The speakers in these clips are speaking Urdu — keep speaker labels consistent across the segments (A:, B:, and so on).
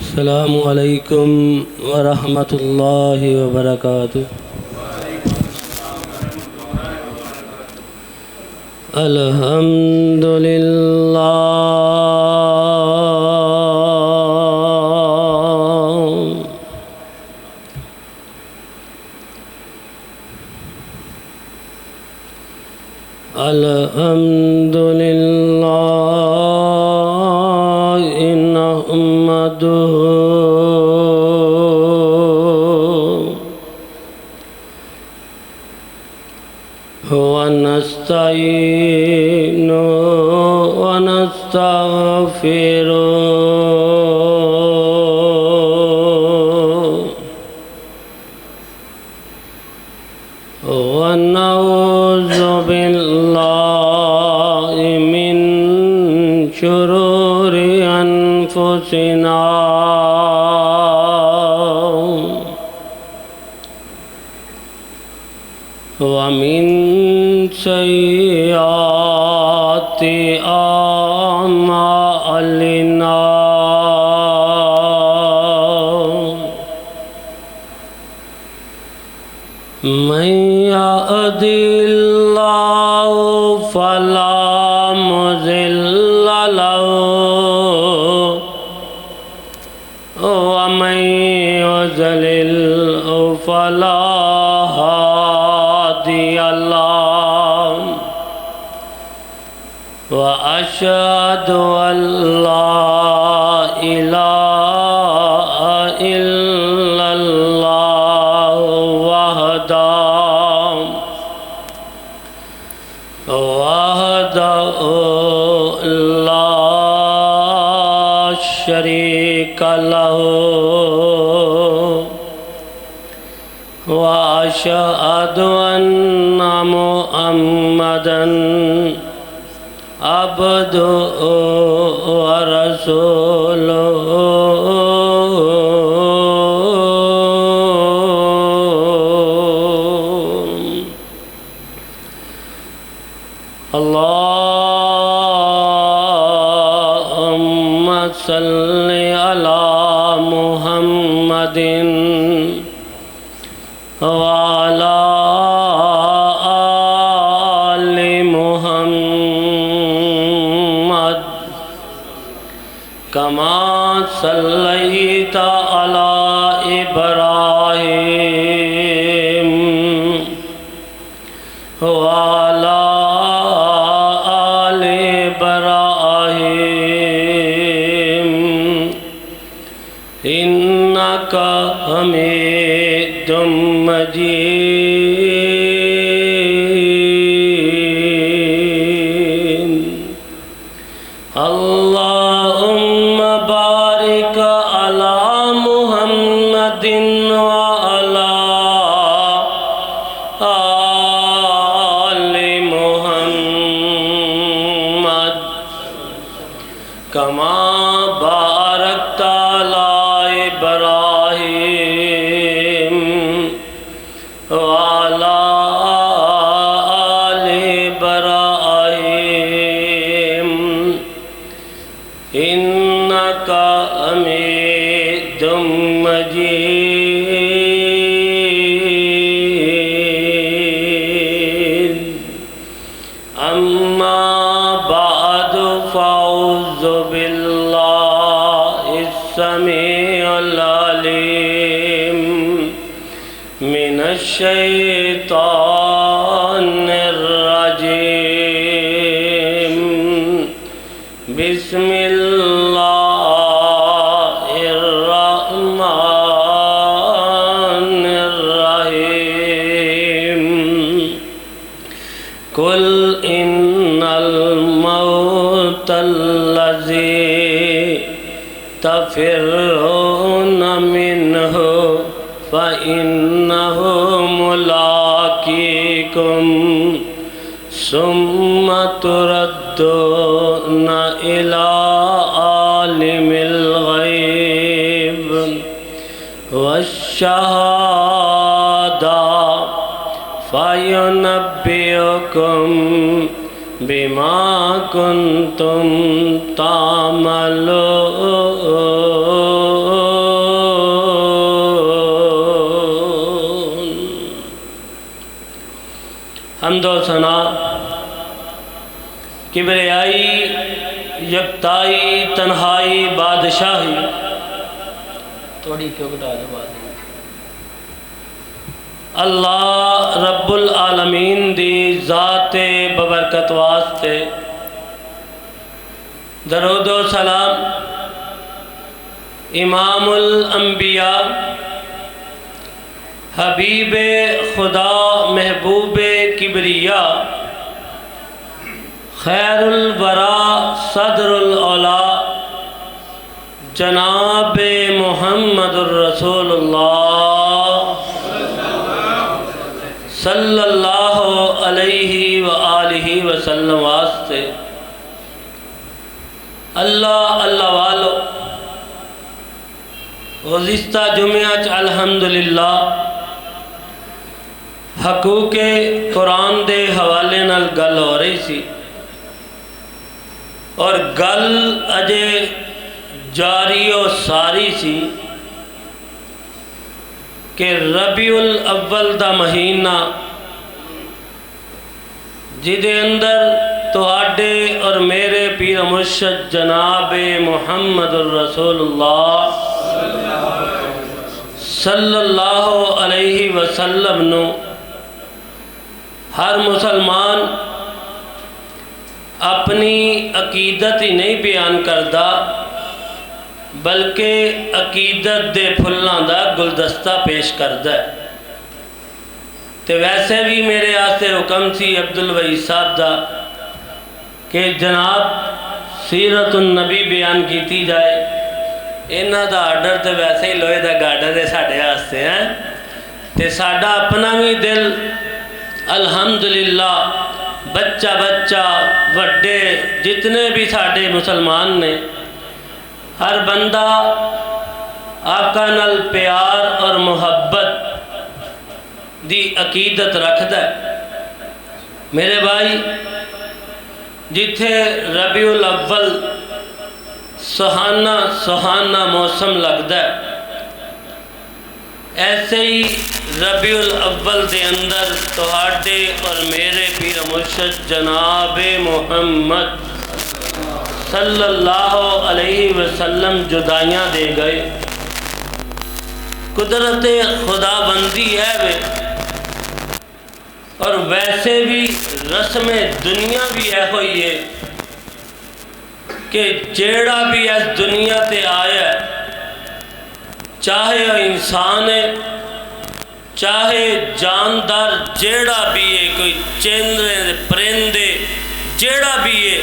A: السلام علیکم ورحمۃ اللہ وبرکاتہ۔ الحمد للہ الحمد للہ نحمدہ ونستعین ونستغفر ونعوذ باللہ من شرور انفسنا ومن سیئات اعمالنا من يهد الله فلا مضل له ومن يضلل فلا هادي له وأشهد أن لا إله إلا الله وحده لا شريك له وأشهد أن محمدًا عبده ورسوله اللهم صل على محمد وعلى آل محمد كما صليت على إبراهيم وعلى آل إبراهيم إنك حميد مجيد اللهم بارك على محمد وعلى آل محمد كما باركت على إبراهيم وعلى آل إبراهيم إنك حميد مجيد أما بعد فأعوذ بالله السميع العليم من الشيطان الرجيم بسم الله الرحمن الرحيم قل إن الموت الذي تفرون منه فإنه ملاقيكم ثم تردون إلى عالم الغيب والشهادة فينبئكم بما كنتم تعملون حمد و ثنا، کبریائی، یکتائی، تنہائی، بادشاہی، تھوڑی کیوں گٹا دے بات اللہ رب العالمین دی ذات ببرکت واسطے درود و سلام امام الانبیاء، حبیب خدا، محبوب کبریاء، خیر الورا، صدر الاولا، جناب محمد الرسول اللہ صلی اللہ علیہ وآلہ وسلم واسطے اللہ اللہ والو گزشتہ جمعہ الحمدللہ حقوق قرآن دے حوالے نال گل ہو رہی سی، اور گل اجے جاری و ساری سی کہ ربیع الاول دا مہینہ جدے اندر تہاڈے اور میرے پیر مرشد جناب محمد الرسول اللہ صلی اللہ علیہ وسلم نو ہر مسلمان اپنی عقیدت ہی نہیں بیان کردا بلکہ عقیدت دے پھلاں دا گلدستہ پیش کردا ہے۔ تے ویسے بھی میرے آستے حکم سی عبدالوحی صاحب دا کہ جناب سیرت النبی بیان کیتی جائے، انہاں دا آرڈر تے ویسے ہی لوہے دا گاڈر دے ساڈے آستے ہیں تے ساڈا اپنا بھی دل الحمدللہ بچہ بچہ وڈے جتنے بھی ساڈے مسلمان نے، ہر بندہ آقا نال پیار اور محبت دی عقیدت رکھدا ہے۔ میرے بھائی، جتھے ربیع الاول سہانا موسم لگدا ہے، ایسے ہی ربیع الاول دے اندر تہاڈے اور میرے پیر مرشد جناب محمد صلی اللہ علیہ وسلم جدائیاں دے گئے۔ قدرت خدا بندی ہے وے، اور ویسے بھی رسم دنیا بھی ہے ہوئی ہے کہ جیڑا بھی اس دنیا تے آیا ہے، چاہے انسان ہے چاہے جاندار، جیڑا بھی ہے، کوئی چندرے پرندے جیڑا بھی ہے،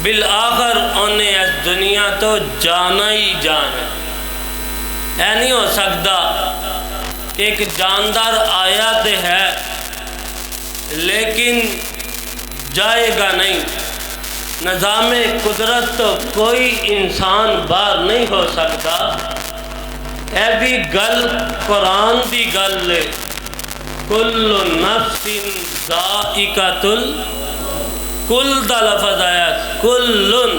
A: بالآخر انہیں اس دنیا تو جانا ہی جانا ہے۔ اے نہیں ہو سکتا کہ ایک جاندار آیا تے ہے لیکن جائے گا نہیں۔ نظام قدرت تو کوئی انسان باہر نہیں ہو سکتا۔ اے بھی گل قرآن دی گل ہے، کل نفس ذائقۃ کل دا لفظ آیا، کل،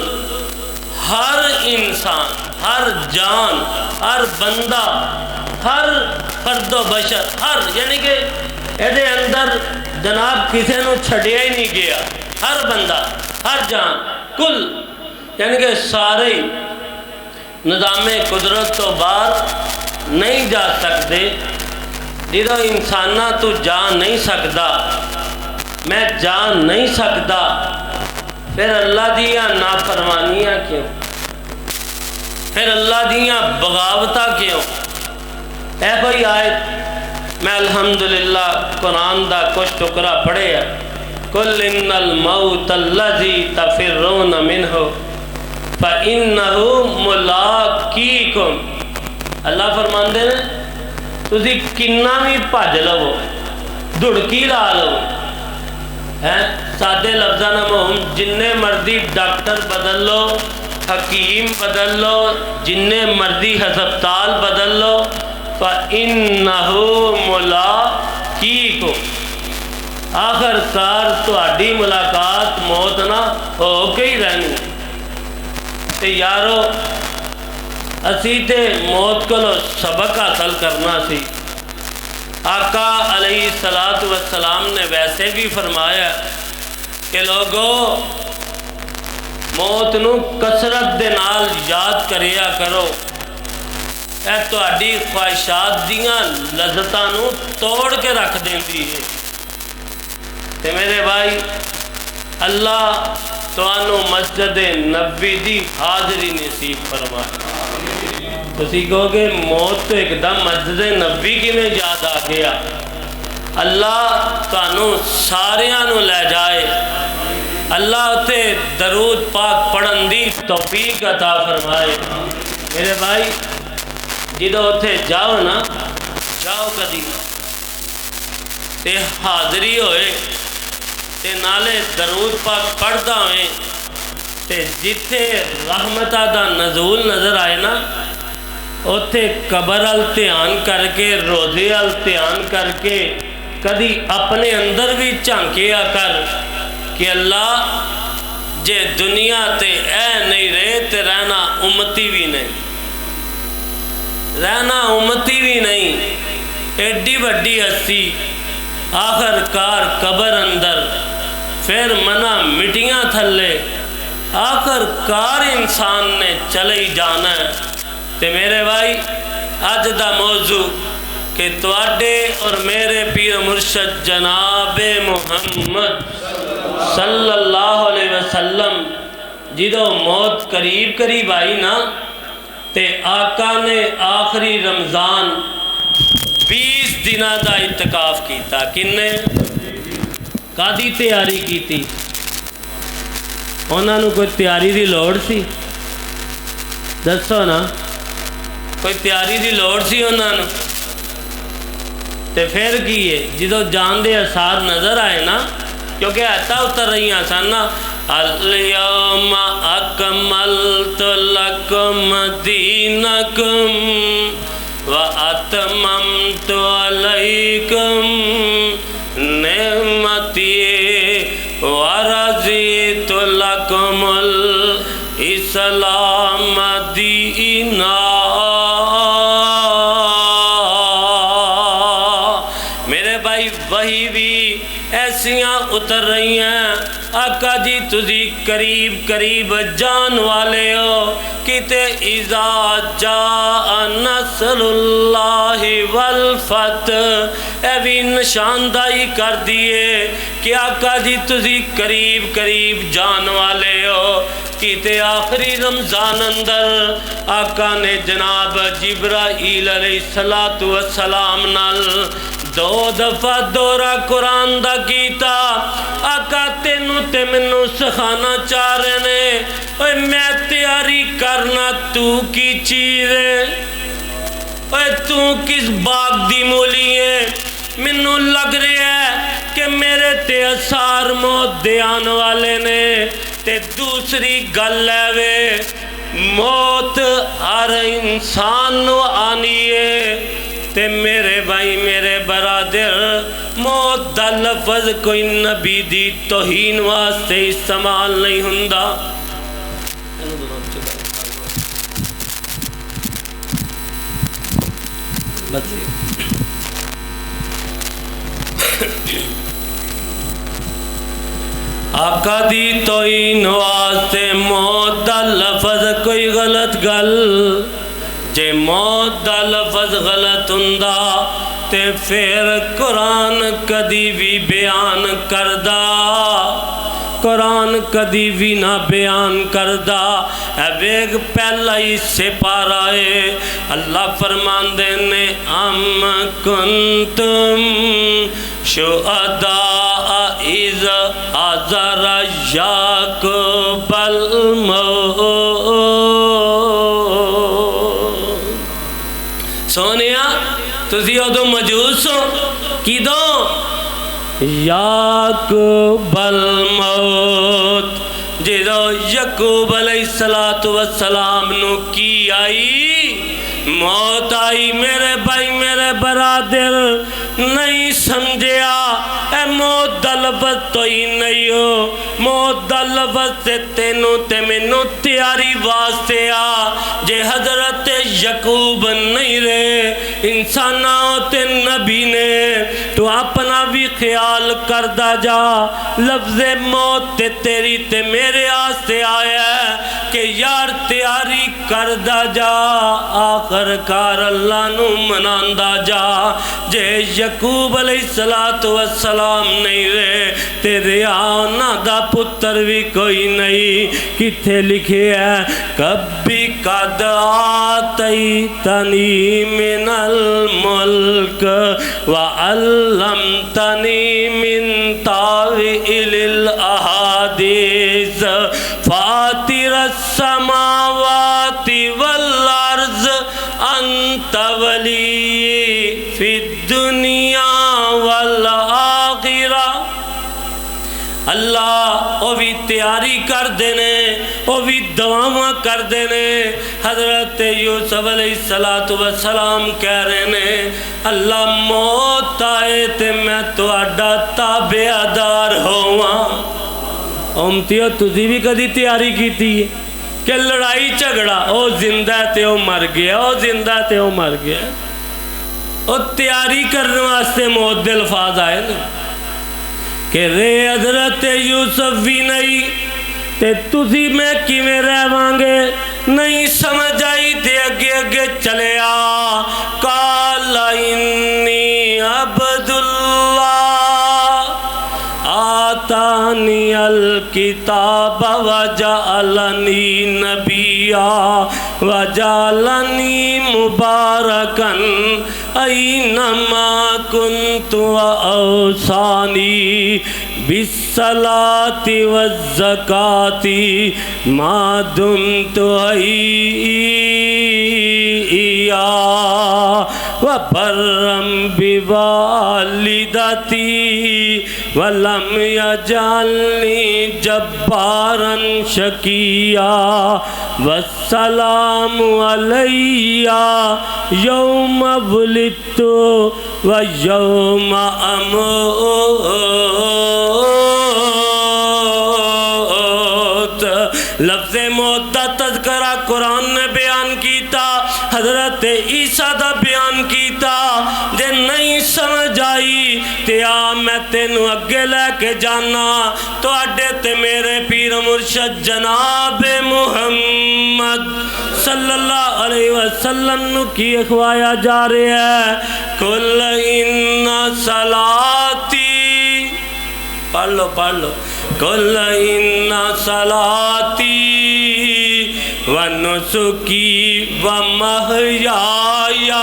A: ہر انسان، ہر جان، ہر بندہ، ہر فرد و بشر، ہر یعنی کہ ایدے اندر جناب کسی نو چھڑیا ہی نہیں گیا، ہر بندہ، ہر جان، کل یعنی کہ سارے نظام قدرت تو باہر نہیں جا سکتے۔ جدو انسانہ تو جا نہیں سکتا، میں جان نہیں سکتا، پھر اللہ دیاں نافرمانیاں کیوں، پھر اللہ دیاں بغاوتاں کیوں؟ اے کوئی آیت میں الحمدللہ قرآن دا کچھ ٹکرا پڑھے ہے، قُلْ إِنَّ الْمَوْتَ الَّذِي تَفِرُّونَ مِنْهُ فَإِنَّهُ مُلَاقِيكُمْ۔ اللہ فرماندے ہیں تسی کنہ بھی بھج لو، دھڑکی لا لو، سادے لفظاں نام جننے مرضی ڈاکٹر بدل لو، حکیم بدل لو، جننے مرضی ہسپتال بدل لو، فَإِنَّهُ مُلَاقِيكُمْ، آخر کار تہاڈی ملاقات موت نہ ہو کے ہی رہنی۔ تے یارو اسی تے موت کو سبق حاصل کرنا سی، آقا علیہ الصلوۃ والسلام نے ویسے بھی فرمایا کہ لوگو موت نو کثرت دے نال یاد کریا کرو، اے تہاڈی خواہشات دیاں لذتاں نو توڑ کے رکھ دیندی ہے۔ تے میرے بھائی، اللہ تانوں مسجد نبوی دی حاضری نصیب فرمائے۔ تسی کہو گے موت تو ایک دم مسجد نبوی کی میں یاد آ گیا۔ اللہ تانوں ساریاں نو لے جائے، اللہ تے درود پاک پڑھن دی توفیق عطا فرمائے۔ میرے بھائی جدو اتھے جاؤ نا، جاؤ کدی تے حاضری ہوئے تے نالے درود پاک پڑھدا ہوئے تے جتھے رحمتہ دا نزول نظر آئے نا، اتھے قبر ال دھیان کر کے، روزے ال دھیان کر کے کدی اپنے اندر بھی جھانکیا کر کہ اللہ جے دنیا تے اے نہیں رہے تے رہنا امتی بھی نہیں، رہنا امتی بھی نہیں، ایڈی وڈی ہستی، آخر کار قبر اندر، پھر منا مٹیاں تھلے، آخر کار انسان نے چلے ہی جانا ہے۔ تے میرے بھائی اج دا موضوع کہ تواڈے اور میرے پیر مرشد جناب محمد صلی اللہ علیہ وسلم جدو موت قریب قریب آئی نا، تے آقا نے آخری رمضان 20 دنہ دا اعتکاف کیتا۔ کنے کادی تیاری کیتی؟ انہاں نو کوئی تیاری دی لوڑ سی؟ دسو نا، کوئی تیاری دی لوڑ سی انہاں نو؟ تے پھر کیے جدو جان دے اثار نظر آئے نا، کیونکہ ایتا اتر رہی ہیں سن نا، اليوم اکملت لکم دینکم واتممت علیکم نعمتی ورضیت لکم الاسلام دینا۔ میرے بھائی وہی بھی ایسیاں اتر رہی ہیں، آقا جی تجھی قریب قریب جان والے ہو، کتے اذا جاء نصر اللہ والفتح، اے بھی نشاندہی کر دیے کہ آقا جی تجھی قریب قریب جان والے ہو۔ کتے آخری رمضان اندر آقا نے جناب جبرائیل علیہ السلام نال 2 دفعہ دورہ قرآن دا کیتا۔ آقا تینوں تے منوں سکھانا چاہ رہے نے، اوے میں تیاری کرنا تو کی چیز ہے، اوے تو کس باغ دی مولی ہے؟ منوں لگ رہا ہے کہ میرے تے اثار موت دے آن والے نے۔ تے دوسری گل ہے وے، موت ہر انسان نو آنی ہے، تے میرے بھائی میرے برادر، موت دا لفظ کوئی نبی دی توہین واسطے استعمال نہیں ہوندا۔ آقا دی توہین واسطے موت دا لفظ کوئی غلط گل، جے موت دا لفظ غلط ہوندا تے پھر قرآن کدی بھی بیان کردہ، قرآن کدی بھی نہ بیان کردہ۔ ایک پہلا ہی سپارہ ہے، اللہ فرماندے نے ام کنتم شہداء اذ حضر یعقوب الموت۔ سونیا تسی ادو موجود سو کدوں؟ یعقوب الموت، جدو یعقوب علیہ السلام نو کی آئی؟ موت آئی۔ میرے بھائی میرے برادر نہیں سمجھیا، اے موت دا لفظ تو ہی نہیں ہو، موت دا لفظ تے تینوں تے مینوں تیاری واسطے آ۔ جے حضرت یعقوب نہیں رہے، انسانوں تے نبی نے تو اپنا بھی خیال کردہ جا لفظ موت تے تیری تے میرے آستے آیا ہے کہ یار تیاری کردہ جا آخر کار اللہ نو مناندہ جا جے یعقوب علیہ السلام نہیں رہے تیرے آنا دا پتر بھی کوئی نہیں کتھے لکھے ہے کبھی قد آتیتنی من الملک وعلمتنی من تاویل الاحادیث فاطر السماوات والارض انت ولی فی الدنیا والآخرہ اللہ وہ بھی تیاری کر دینے وہ بھی دعاواں کر دینے حضرت یوسف علیہ السلام کہہ رہے ہیں اللہ موت آئے تے میں تو اڈا تابعدار ہوا امتیو تُسی بھی کدی تیاری کی تھی کہ لڑائی جھگڑا او زندہ تے او مر گیا او زندہ تے او مر گیا او تیاری کرنے واسطے موت دے الفاظ آئے نا کہ رے حضرت یوسف بھی نہیں تے تُسی میں کیویں رہوانگے نہیں سمجھ آئی تے اگے اگے چلے آ قال انی عبد اللہ آتانی الکتاب وجعلنی نبیا وجعلنی مبارکا اینما کنت واوصانی بالصلاة والزکاة ما دمت حیا وبرا بوالدتی ولم یجعلنی جبارا شقیا والسلام علی یوم ولدت ویوم اموت لفظ موت دا تذکرہ قرآن نے بیان کیتا حضرت عیسیٰ دا بیان کیتا جے نہیں سمجھ آئی تے آ میں تینوں اگے لے کے جانا تو اڈے تے میرے پیر مرشد جناب محمد صلی اللہ علیہ وسلم نو کی اخوایا جا رہے ہے کل ان صلاتی پڑھ لو کل ان صلاتی ونسکی ومحیایا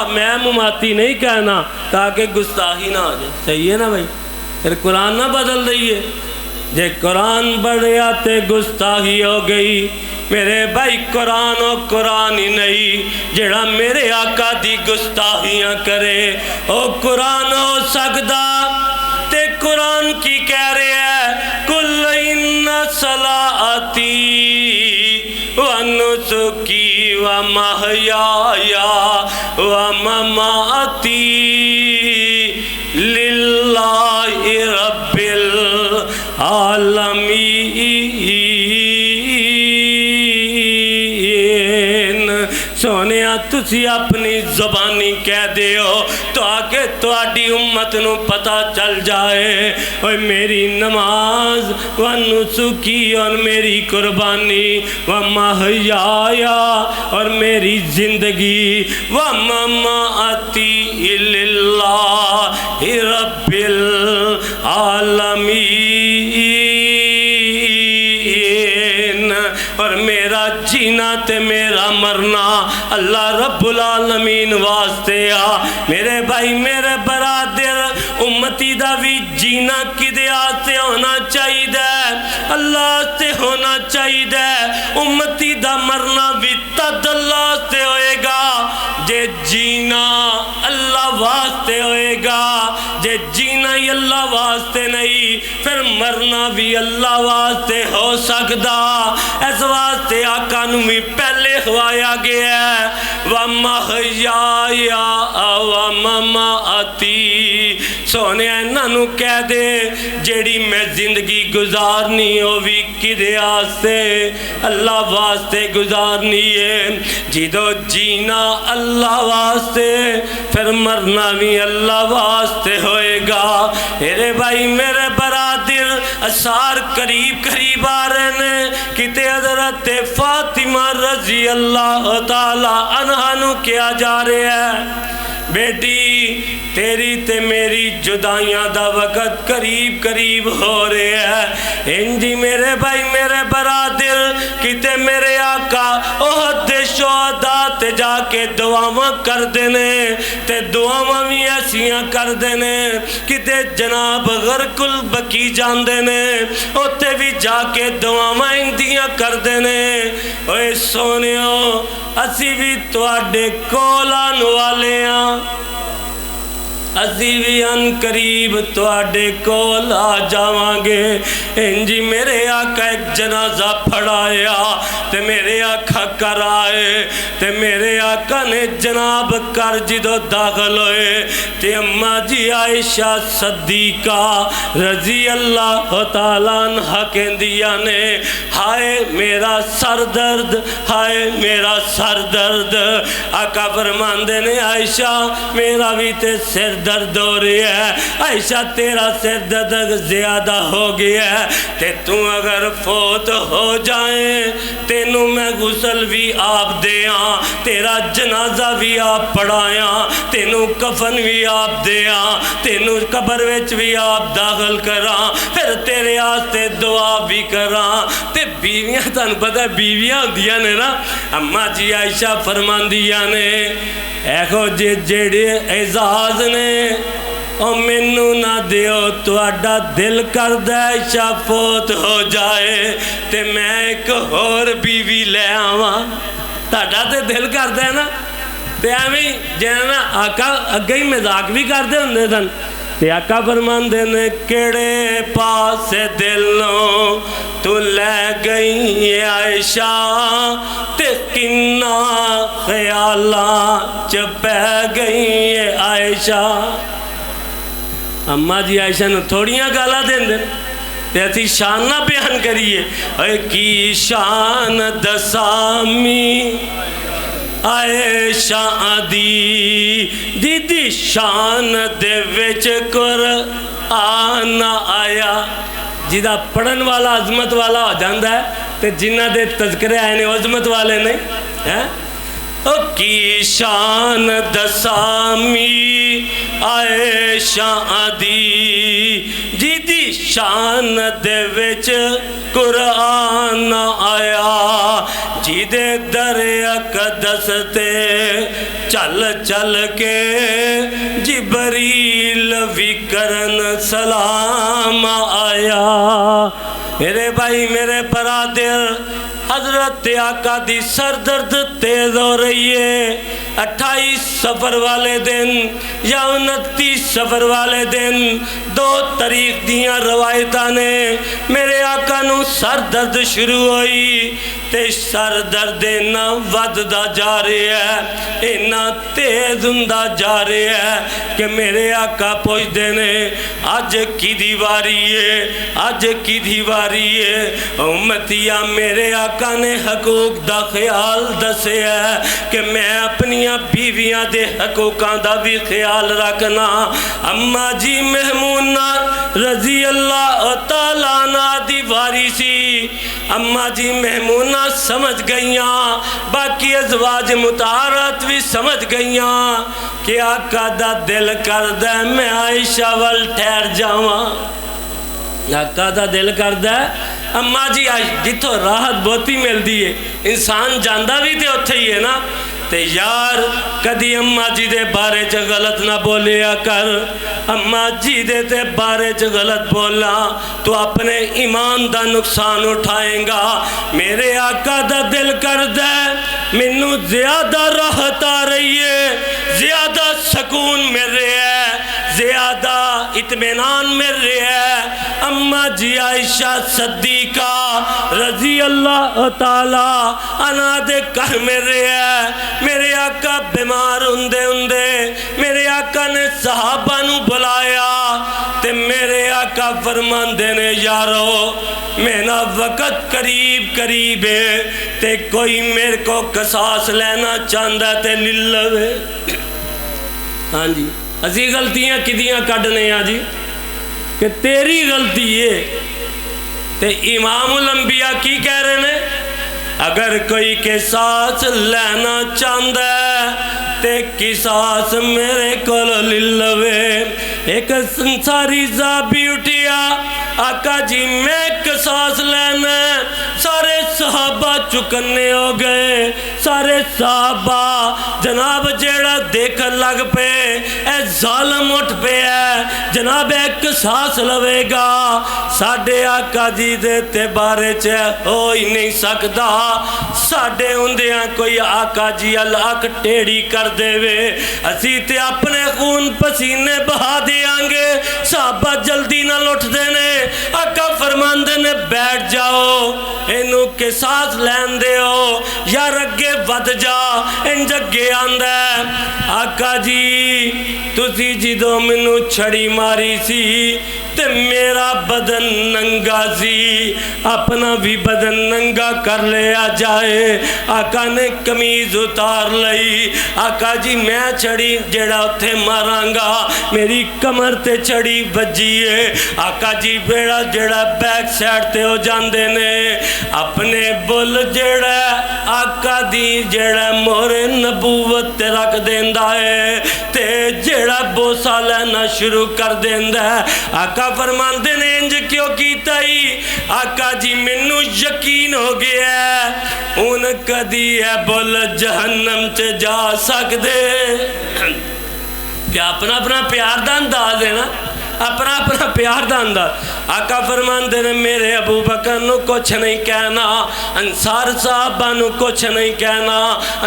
A: میں مماتی نہیں کہنا تاکہ گستاخی نہ آ جائے صحیح ہے نا بھائی پھر قرآن نہ بدل دئیے جے قرآن بڑھیا تے گستاخی ہو گئی میرے بھائی قرآن و قرآن ہی نہیں جڑا میرے آقا دی گستاخیاں کرے او قرآن ہو سکدا تے قرآن کی کہہ رہے ہے کل ان صلاتی ونسکی ومحیایا ومماتی للہ رب العالمین سونیا تسی اپنی زبانی کہہ دیو تو آگے تو آڈی امت نو پتہ چل جائے اور میری نماز ونسکی اور میری قربانی ومحیایا اور میری زندگی ومماتی للہ رب العالمین اور میرا جینا تے میرا مرنا اللہ رب العالمین واسطے آ میرے بھائی میرے برادر امتی دا بھی جینا کدے آتے ہونا چاہیے اللہ سے ہونا چاہیے امتی دا مرنا بھی تد اللہ سے ہوئے گا جے جینا اللہ واسطے ہوئے گا جے جینا ہی اللہ واسطے نہیں پھر مرنا بھی اللہ واسطے ہو سکتا اس واسطے آقا نو بھی پہلے خوایا گیا ہے وَمَحْيَايَ وَمَمَاتِي سونے انہوں کہہ دے جیڑی میں زندگی گزارنی ہو بھی کدے آستے اللہ واسطے گزارنی ہے جدو جینا اللہ واسطے پھر مرنا بھی اللہ واسطے ہوئے گا میرے بھائی میرے برادر اسار قریب قریب آ رہے ہیں کتے حضرت فاطمہ رضی اللہ تعالی عنہا نو کیا جا رہے ہیں بیٹی تیری تے میری جدائیاں دا وقت قریب قریب ہو رہے ہیں انجی میرے بھائی میرے برادر کتے میرے آقا احد شہداء تے جا کے دعاواں کر دینے تے دعاواں بھی ایسیاں کر دینے کتے جناب غرق البقیع جان دینے اتے بھی جا کے دعاواں اندیاں کر دینے اوے سونیو اسی بھی تواڈے کولان والے ہیں اسی بھی ان قریب تواڈے کول آ جاواں گے انجی میرے آقا ایک جنازہ پڑھایا تے میرے آقا کر آئے تے میرے آقا نے جناب کر جدو داخل ہوئے تے اماں جی عائشہ صدیقہ رضی اللہ تعالیٰ عنہ کہندیاں نے ہائے میرا سر درد ہائے میرا سر درد آقا فرماندے نے عائشہ میرا بھی تے سر درد ہو رہی ہے عائشہ تیرا سر درد زیادہ ہو گیا ہے تے تو اگر فوت ہو جائیں تینوں میں غسل بھی آپ دیاں تیرا جنازہ بھی آپ پڑھایاں تینوں کفن بھی آپ دیاں تینوں قبر وچ بھی آپ داخل کراں پھر تیرے آستے دعا بھی کراں تے بیویاں تن پتہ بیویاں ہوندیاں نے نا اماں جی عائشہ فرماندیاں نے ایکھو جیڑے اعزاز نے او مینوں نہ دیو تواڈا دل کردہ عائشہ فوت ہو جائے تے میں ایک اور بیوی لے آواں تہاڈا تے دل کردا ہے نا تے ایویں جینا آقا اگے ہی مذاق بھی کردے ہوندے سن تے آقا فرماندے نے کیڑے پاسے دلوں تو لے گئی عائشہ تے کنا خیالاں چ پہ گئی عائشہ اماں جی عائشہ نو تھوڑیاں گالاں دیندے تے اسی شان نہ بیان کریے اے کی شان دسامی عائشہ دی شان دے وچ قرآن آیا جیدہ پڑھن والا عظمت والا ہو جاندہ ہے تے جنہ دے تذکرے آئے نے عظمت والے نہیں او کی شان دسامی عائشہ دی شان دے وچ قرآن آیا جیدے در اقدس تے چل چل کے جبریل بھی کرن سلام آیا میرے بھائی میرے برادر حضرت آقا دی سر درد تیز ہو رہی ہے 28 سفر والے دن یا 29 سفر والے دن 2 تاریخ دیاں روایتاں نے میرے آقا نو سر درد شروع ہوئی تے سر درد اینا وددا جا رہے ہے اینا تیز ہوندا جا رہے ہے کہ میرے آقا پوچھ دینے آج کی دیواری ہے آج کی دیواری ہے امتیہ میرے آقا نے حقوق دا خیال دسے ہے کہ میں اپنی بیویاں دے حقوقاں دا بھی خیال رکھنا اماں جی محمونہ رضی اللہ تعالیٰ عنہ دی واری سی اماں جی محمونہ سمجھ گئیاں باقی ازواج مطہرات بھی سمجھ گئیاں کہ آقا دا دل کردہ میں عائشہ وال ٹھہر جاواں آقا دا دل کردہ اماں جی جتھو راحت بہتی مل دیئے انسان جاندہ بھی تے اتھے ہی ہے نا تے یار کدی اماں جی دے بارے چ غلط نہ بولیا کر اماں جی دے تے بارے چ غلط بولا تو اپنے ایمان دا نقصان اٹھائیں گا میرے آقا دا دل کر دے منو زیادہ راحت آ رہی ہے زیادہ سکون مل رہا ہے زیادہ اطمینان مل رہا ہے اماں جی عائشہ صدیقہ رضی اللہ تعالیٰ عنہ دے کر مل رہا ہے میرے آقا بیمار ہندے میرے آقا نے صحابہ نو بلایا آقا فرماندے نے یارو میرا وقت قریب قریب ہے تے کوئی میرے کو قصاص لینا چاہتا تے للوے. ہاں جی اسی غلطیاں کدیاں کڈنے ہاں جی کہ تیری غلطی ہے. تے امام الانبیاء کی کہہ رہے ہیں اگر کوئی قصاص لینا چاہتا ہے تے قصاص میرے کو للوے. ایک سنساری صحابی اٹھیا آقا جی میں قصاص لینا. سارے صحابہ چکنے ہو گئے. سارے صحابہ جناب جیڑا دیکھن لگ پے اے ظالم اٹھ پے ہے جناب اے قصاص لوے گا. ساڑھے آقا جی دے تے بارے چاہ ہو ہی نہیں سکتا. ساڑھے ہوندیاں کوئی آقا جی اللہ ٹیڑی کر دے وے اسی تے اپنے خون پسینے بہا دیاں گے. صحابہ جلدی نہ لٹ دینے. آقا فرماندے نے بیٹھ جاؤ انہوں قصاص لین دے ہو یا رگے ود جا ان جگے آندہ ہے. آقا جی تسی جدو منو چھڑی ماری سی تے میرا بدن ننگا سی اپنا بھی بدن ننگا کر لیا جائے. آقا نے کمیز اتار لئی. آقا جی میں چھڑی جڑا تھے مارانگا میری کمر تے چھڑی بجی ہے. آقا جی بیڑا جڑا بیک سیڈ تے ہو جاندے نے اپنے بول جڑا آقا دی جڑا مور نبوت تے رکھ دیندہ ہے تے جڑا بوسا لینا شروع کر دیندہ ہے. آقا فرماندے نے انج کیوں کیتا ہی. آقا جی منو یقین ہو گیا ہے ان کدی ہے بول جہنم تے جا سکدے. اپنا اپنا پیار دا انداز ہے نا اپنا اپنا پیار دا انداز. آقا فرماندے نے میرے ابو بکر نو کچھ نہیں کہنا انصار صاحبہ نو کچھ نہیں کہنا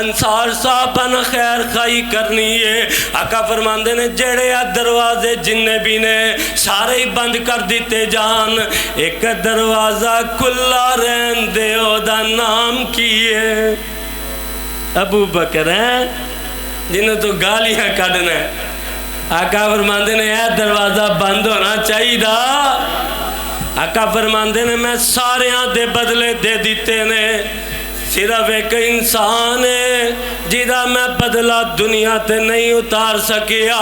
A: انصار صاحبہ نو خیر خائی کرنی ہے. آقا فرماندے نے جڑے دروازے جننے بھی نے سارے ہی بند کر دیتے جان. ایک دروازہ کھلا رہن دے او دا نام کیے ابو بکر ہیں جنہوں تو گالیاں کھڑنا ہے. آقا فرماندے نے اے دروازہ بند ہونا چاہیے دا. آقا فرماندے نے میں سارے دے بدلے دے دیتے نے صرف ایک انسان ہے جیدہ میں بدلہ دنیا تے نہیں اتار سکیا.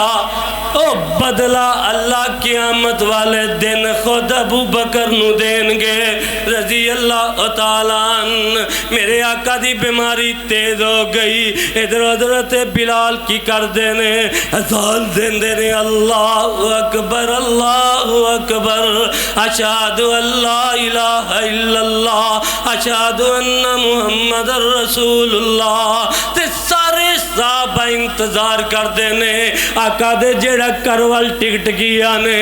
A: او بدلہ اللہ قیامت والے دن خود ابو بکر نو دین گے رضی اللہ تعالیٰ. میرے آقا دی بیماری تیز ہو گئی. ادھر حضرت بلال کی کر دینے اذان دین دینے اللہ اکبر اشہد اللہ الہ الا اللہ اشہد ان محمد رسول اللہ. تے سارے صحابہ انتظار کر دینے آقا دے جیڑا کروال ٹکٹ کیا نے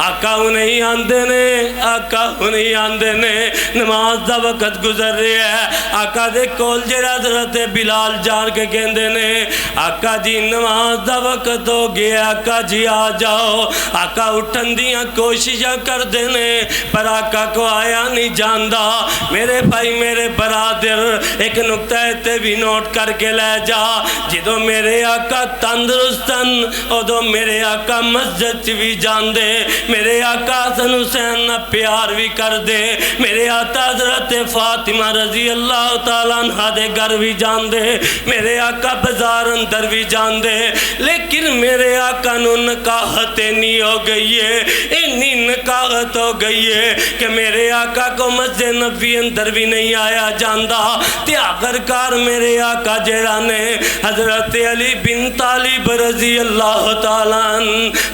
A: آقا انہیں آندے نے آقا انہیں آندے نے. نماز دا وقت گزر رہا ہے. آقا دے کول جیڑا حضرت بلال جان کے کہندے نے آقا جی نماز دا وقت ہو گیا آقا جی آ جاؤ. آقا اٹھن دیاں کوششاں کر دینے پر آقا کو آیا نہیں جاندہ. میرے بھائی میرے برادر ایک نکتہ تے بھی نوٹ کر کے لے جا. جدو میرے آقا تندرستن ادو میرے آقا مسجد بھی جان دے. میرے آقا حسن حسین پیار بھی کر دے. میرے آقا حضرت فاطمہ رضی اللہ تعالیٰ عنہ دے گھر بھی جان دے. میرے آقا بازار اندر بھی جان دے. لیکن میرے آقا نو نکاحت نہیں ہو گئی ہے. انی نکاحت ہو گئی ہے کہ میرے آقا کو مسجد نبی اندر بھی نہیں آیا جاندہ. تے آخرکار میرے آقا جیڑا نے حضرت علی بن طالب رضی اللہ تعالیٰ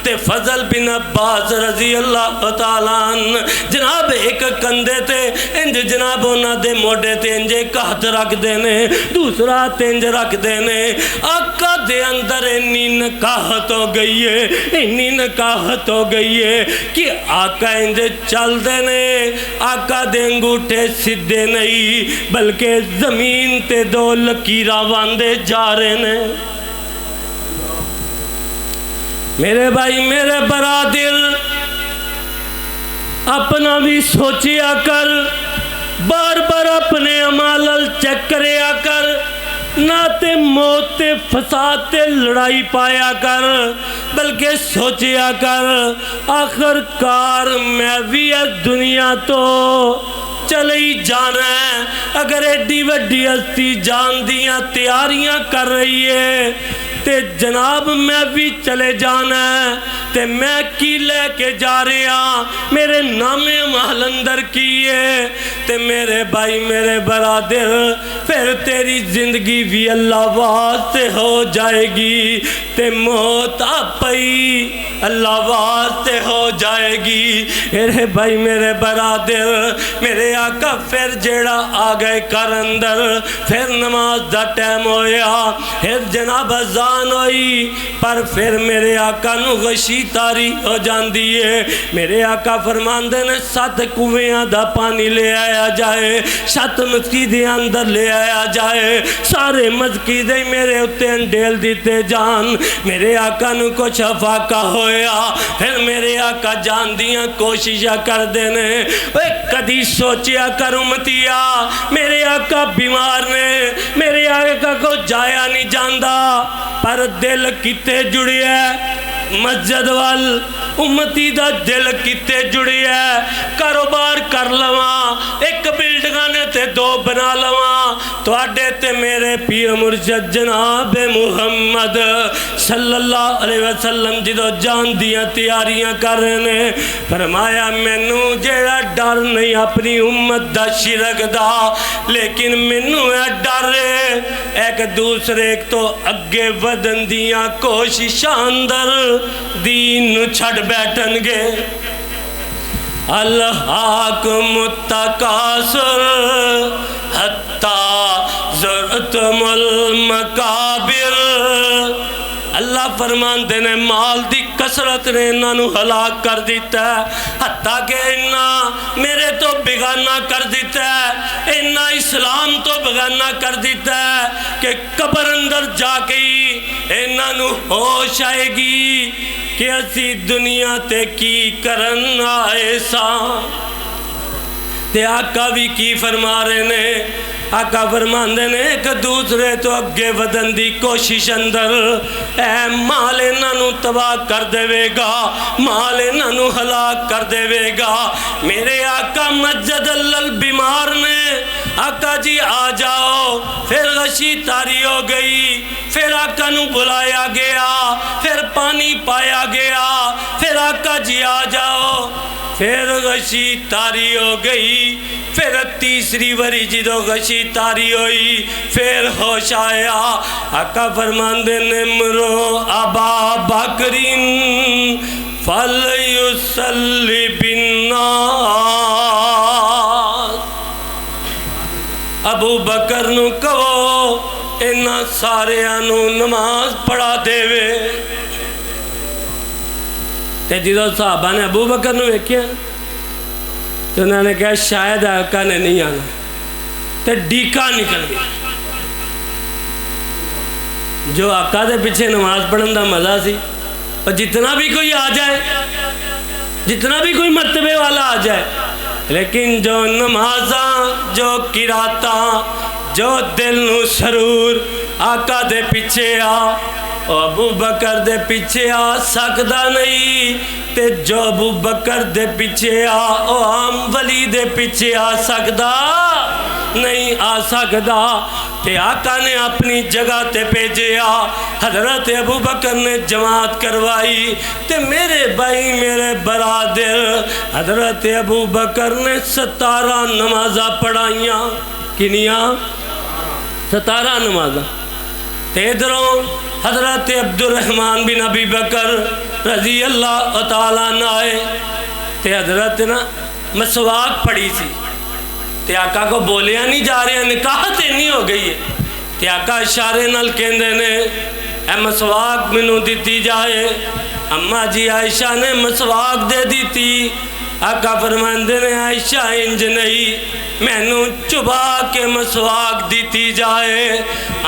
A: تے فضل بن عباس رضی اللہ تعالیٰ جناب ایک کندے تے انج جناب انہ دے موڑے تے انج ایک ہاتھ رکھ دینے دوسرا تنج رکھ دینے. آقا دے اندر انی نکاحت ہو گئی ہے انی نکاحت ہو گئی ہے کہ آقا انج چل دینے. آقا دے انگوٹھے سدھے نہیں بلکہ زمین تے دو لکیرہ واندے جا رہے نے. میرے بھائی میرے برادر اپنا بھی سوچیا کر بار بار اپنے عمال چیک کریا کر. نہ تے موت تے فساد تے لڑائی پایا کر، بلکہ سوچیا کر آخر کار میں بھی اس دنیا تو چلے ہی جانا ہے۔ اگر ایڈی وڈی ہستی جان دیاں تیاریاں کر رہی ہے تے جناب میں بھی چلے جانا ہے، تے میں کی لے کے جا رہا میرے نام محل اندر کیے، تے میرے بھائی میرے برادر پھر تیری زندگی بھی اللہ واسطے ہو جائے گی، تے موت آپئی اللہ واسطے ہو جائے گی۔ میرے بھائی میرے برادر میرے آقا پھر جیڑا آگئے کر اندر، پھر نماز دا ٹائم ہویا، پھر جناب اذان ہوئی، پر پھر میرے آقا نو غشی تاری ہو جان دیئے۔ میرے آقا فرماندے نے 7 کنویاں دا پانی لے آیا جائے، 7 مسجدیں اندر لے آیا جائے، سارے مسجدیں میرے اتے انڈیل دیتے جان۔ میرے آقا نو کچھ افاقہ ہویا، پھر میرے آقا جان دیاں کوششہ کر دینے۔ کدی سوچیا کر امتیا میرے آقا بیمار نے، میرے آقا کو جایا نہیں جاندہ، پر دل کتے جڑی ہے مسجد وال، امتی دا دل کتے جڑی ہے، کاروبار کر لواں، ایک بلڈنگانے تے 2 بنا لواں، تو آڈے تے میرے پیر مرشد جناب محمد صلی اللہ علیہ وسلم جدو جان دیاں تیاریاں کر رہے ہیں، فرمایا مینوں جیڑا ڈر نہیں اپنی امت دا شرک دا، لیکن مینوں ہے ڈر ایک دوسرے ایک تو اگے ودن دیاں کوششاں اندر دین نو چھڑ بیٹھن گے۔ الحاکم التکاثر حتی زرتم المقابر، اللہ فرماندے نے مال دی کثرت نے انہاں نو ہلاک کر دیتا ہے، حتیٰ کہ انہاں میرے تو بگانہ کر دیتا ہے، انہاں اسلام تو بگانہ کر دیتا ہے کہ قبر اندر جا کے ہی انہاں نو ہوش آئے گی کہ اسی دنیا تے کی کرن آئے ساں۔ تے آقا بھی کی فرما رہے نے، آقا فرماندے نے ایک دوسرے تو اگے ودن دی کوشش اندر، اے مال انہاں نو تباہ کر دے گا، مال انہاں نو ہلاک کر دے گا۔ میرے آقا مسجد اللہ بیمار نے، آقا جی آ جاؤ، پھر غشی تاری ہو گئی، پھر آقا نو بلایا گیا، پھر پانی پایا گیا، پھر آقا جی آ جاؤ، پھر غشی تاری ہو گئی، پھر تیسری وری جدو غشی تاری ہوئی، پھر ہوش آیا، آقا فرماندے نے مرو ابا بکرین فلیصلی بالناس، ابو بکر نو کہو انہاں سارے انو نماز پڑھا دے وے۔ تے جدو صحابہ نے ابو بکر نو ویکھیا تو انہوں نے کہا شاید آقا نے نہیں آنا، تے ڈیکا نکل گیا۔ جو آقا دے پیچھے نماز پڑھن دا مزہ سی، اور جتنا بھی کوئی آ جائے، جتنا بھی کوئی مرتبے والا آ جائے، لیکن جو نمازاں جو قراتاں جو دل نو سرور آقا دے پیچھے آ، ابو بکر دے پیچھے آ سکدا نہیں، تے جو ابو بکر دے پیچھے آ او عام ولی دے پیچھے آ سکدا نہیں، آ سکدا۔ تے آقا نے اپنی جگہ تے بھیجے آ، حضرت ابو بکر نے جماعت کروائی، تے میرے بھائی میرے برادر حضرت ابو بکر نے 17 نمازہ پڑھائیاں، کنیاں 17 نمازہ۔ تے ادھروں حضرت عبد الرحمن بن ابی بکر رضی اللہ تعالیٰ عنہ آئے، تے حضرت نا مسواک پڑھی سی، تے آقا کو بولیا نہیں جا رہے، نکاح تے نہیں ہو گئی ہے، تے آقا اشارے نال کہندے نے اے مسواک منو دیتی جائے، اماں جی عائشہ نے مسواک دے دیتی، آقا فرماندے نے عائشہ انج نہیں، مینوں چبا کے مسواک دیتی جائے۔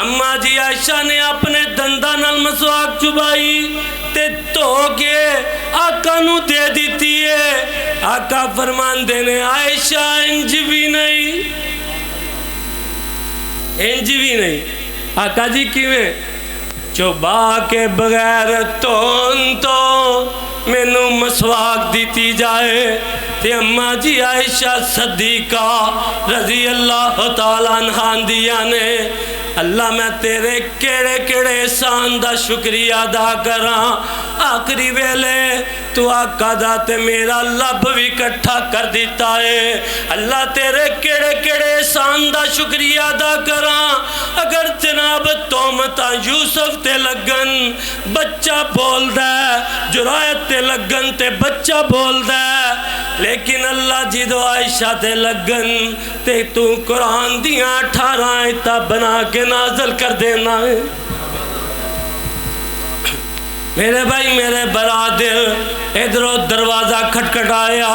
A: اماں جی عائشہ نے اپنے دنداں نال مسواک چبائی تے تو کے آقا نو دے دیتی ہے۔ آقا فرماندے نے عائشہ انج بھی نہیں، انج بھی نہیں، آقا جی کیویں؟ چوبا کے بغیر تون تو مینوں مسواک دیتی جائے تے اماں جی عائشہ صدیقہ رضی اللہ تعالیٰ عنہا دیاں نے اللہ میں تیرے کیڑے کیڑے احسان دا شکریہ ادا کراں آخری ویلے تو آقا دا تے میرا لب بھی کٹھا کر دیتا ہے اللہ تیرے کیڑے کیڑے احسان دا شکریہ ادا کراں اگر جناب تومتاں یوسف تے لگن بچہ بول دے جرائت تے لگن تے بچہ بول دے لیکن اللہ جدو عائشہ تے لگن تے تو قرآن دیاں 18 آیتاں بنا کے نازل کر دینا ہے میرے بھائی میرے برادر ادھروں دروازہ کھٹکھٹایا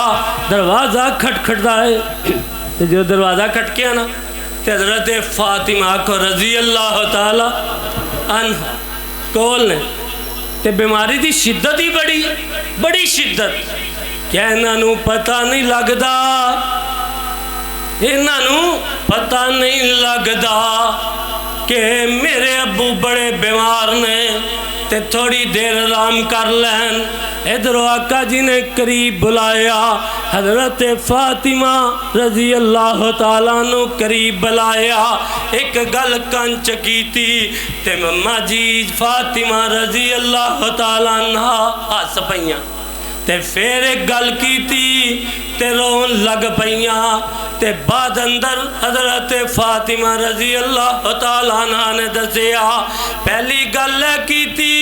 A: دروازہ کھٹکھٹائے جو دروازہ کھٹکیا نا تے حضرت فاطمہ کو رضی اللہ تعالی عنہ کول نے تے بیماری دی شدت ہی بڑی شدت کیا انہوں پتہ نہیں لگدا انہوں پتہ نہیں لگدا کہ میرے ابو بڑے بیمار نے تے تھوڑی دیر آرام کر لین ادھروں آقا جی نے قریب بلایا حضرت فاطمہ رضی اللہ تعالیٰ عنہ قریب بلایا ایک گل کنچ کی تھی تے مما جی فاطمہ رضی اللہ تعالیٰ عنہ ہس پئیاں تے پھر ایک گل کی تھی تے رون لگ پئیاں تے بعد اندر حضرت فاطمہ رضی اللہ تعالیٰ عنہ نے دسیا پہلی گل کی تھی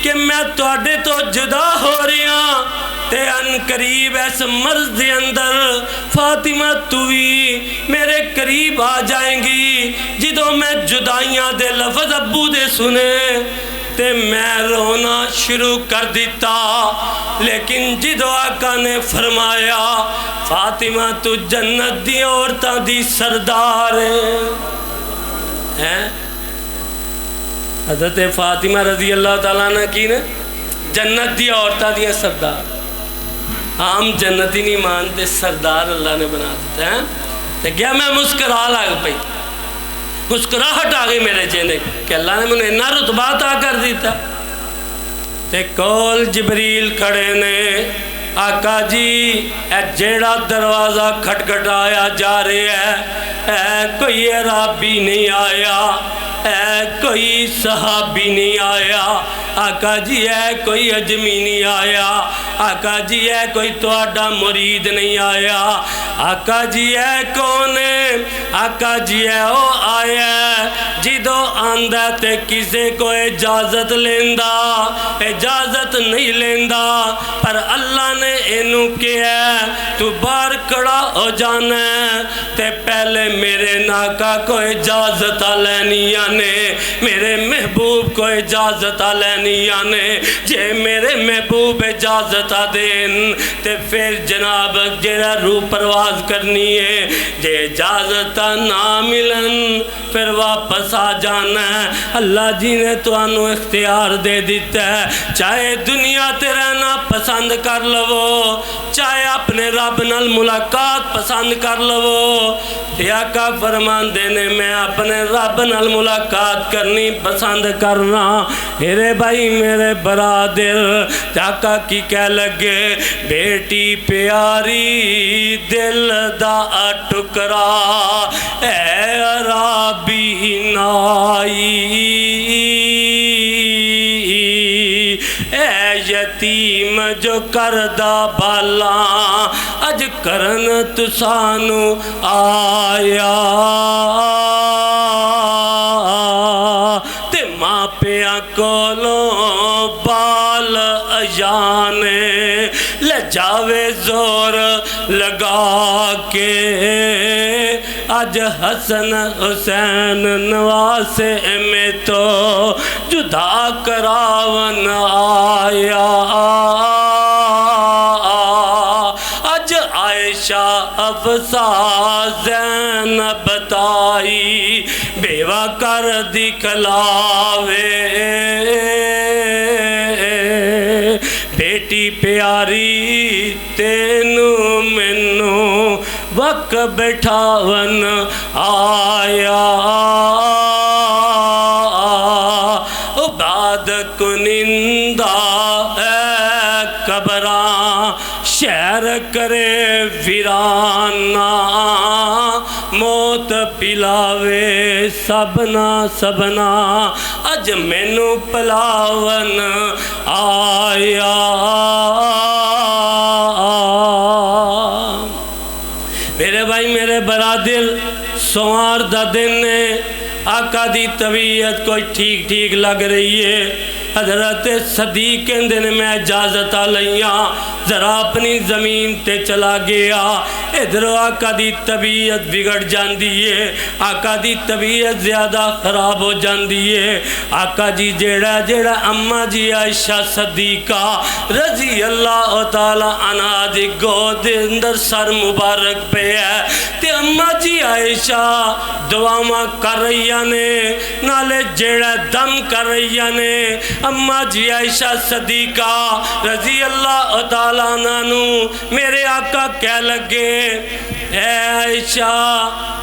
A: کہ میں تواڈے تو جدا ہو رہی ہاں تے ان قریب اس مرض دے اندر فاطمہ تو بھی میرے قریب آ جائیں گی جدو میں جدائیاں دے لفظ ابو دے سنے تے میں رونا شروع کر دیتا لیکن جدو آقا نے فرمایا فاطمہ تو جنت دی عورتاں دی سردار ہے حضرت فاطمہ رضی اللہ تعالیٰ عنہ کی نے جنت دی عورتاں دی سردار عام جنتی نہیں مانتے سردار اللہ نے بنا دیتا ہے تو کیا میں مسکرا لگ پئی مسکراہٹ آ گئی میرے چہرے کہ اللہ نے مجھے اتنا رتبہ عطا کر دیتا تے کول جبریل کھڑے نے آقا جی اے جیڑا دروازہ کھٹکھٹایا جا رہے ہے اے کوئی عربی نہیں آیا اے کوئی صحابی نہیں آیا آقا جی اے کوئی اجمی نہیں آیا آقا جی اے کوئی تواڈا مرید نہیں آیا آقا جی اے کون ہے آقا جی اے او آیا جدو آندہ تے کسے کو اجازت لیندا اجازت نہیں لیندا پر اللہ نے انہوں کیا تو بار کڑا ہو جانا تے پہلے میرے ناکا کو اجازت لینی آنے میرے محبوب کو اجازت لینی آنے جے میرے محبوب اجازت دین تے پھر جناب جیرا روح پرواز کرنی ہے جے اجازت نہ ملن پھر واپس آ جانا ہے اللہ جی نے تو انو اختیار دے دیتا ہے چاہے دنیا تے رہنا پسند کر لو چاہے اپنے رب نال ملاقات پسند کر لو تے آقا فرمان دینے میں اپنے رب نال ملاقات کرنی پسند کرنا میرے بھائی میرے برادر آقا کی کہہ لگے بیٹی پیاری دل دا ٹکرا اے عربی نائی اے یتیم جو کردہ بالا اج کرن تسانو آیا تے ماں پیاں کولوں بال اجانے لے جاوے زور لگا کے آج حسن حسین نواسے میں تو جدا کراون آیا آج عائشہ افسا زینب تائی بیوہ کر دکھلاوے بیٹی پیاری تینو منو وقت بٹھاون آیا یاد کنندہ ہے قبراں شہر کرے ویرانہ موت پلاوے سبنا سبنا اج مینوں پلاون آیا میرے بھائی میرے برادر سوار دا دن نے آقا دی طبیعت کوئی ٹھیک ٹھیک لگ رہی ہے حضرت صدیق کہندے نے میں اجازت لیاں ذرا اپنی زمین تے چلا گیا ادھر آقا دی طبیعت بگڑ جاندی ہے آقا دی طبیعت زیادہ خراب ہو جاندی ہے آقا جی جیڑا اماں جی عائشہ صدیقہ رضی اللہ تعالی عنہا دی گود اندر سر مبارک پہ ہے تے اماں جی عائشہ دعاواں کر رہی نے نالے جیڑا دم کر رہی نے اماں جی عائشہ صدیقہ رضی اللہ تعالیٰ عنہ میرے آقا کہہ لگے اے عائشہ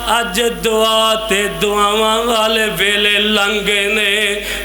A: اج دعا تے دعاواں والے ویلے لنگے نے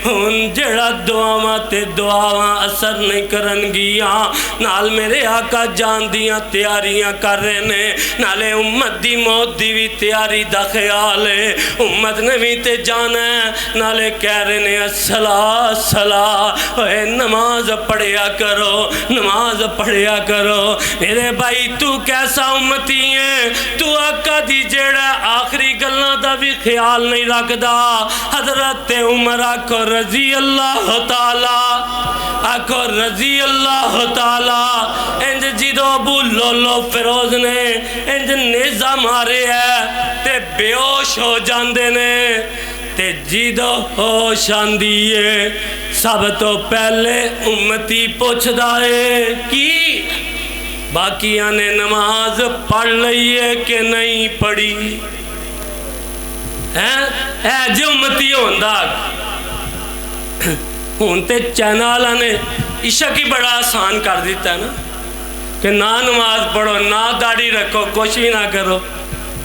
A: ہن جڑا دعاواں تے دعاواں اثر نہیں کرن گیاں نال میرے آقا جان دیاں تیاریاں کر رہے نے نالے امت دی موت دی بھی تیاری دا خیال ہے امت نے بھی تے جانا ہے نالے کہہ رہے نے الصلاۃ الصلاۃ اے نماز پڑھیا کرو نماز پڑھیا کرو میرے بھائی تو کیسا امتی ہے تو آقا دی جیڑا آخری گلاں دا بھی خیال نہیں رکھدا حضرت عمر آکھو رضی اللہ تعالی آکھو رضی اللہ تعالی انج جدو ابو لولو فیروز نے انج نیزہ مارے ہے تے بے ہوش ہو جاندے نے تے جدو ہوش آندی ہے سب تو پہلے امتی پوچھ دائے کی باقیاں نے نماز پڑھ لئی ہے کہ نہیں پڑھی اے جو امتی ہوندہ ہونتے چینالا نے عشاء کی بڑا آسان کر دیتا ہے نا کہ نہ نماز پڑھو نہ داڑھی رکھو کچھ بھی نہ کرو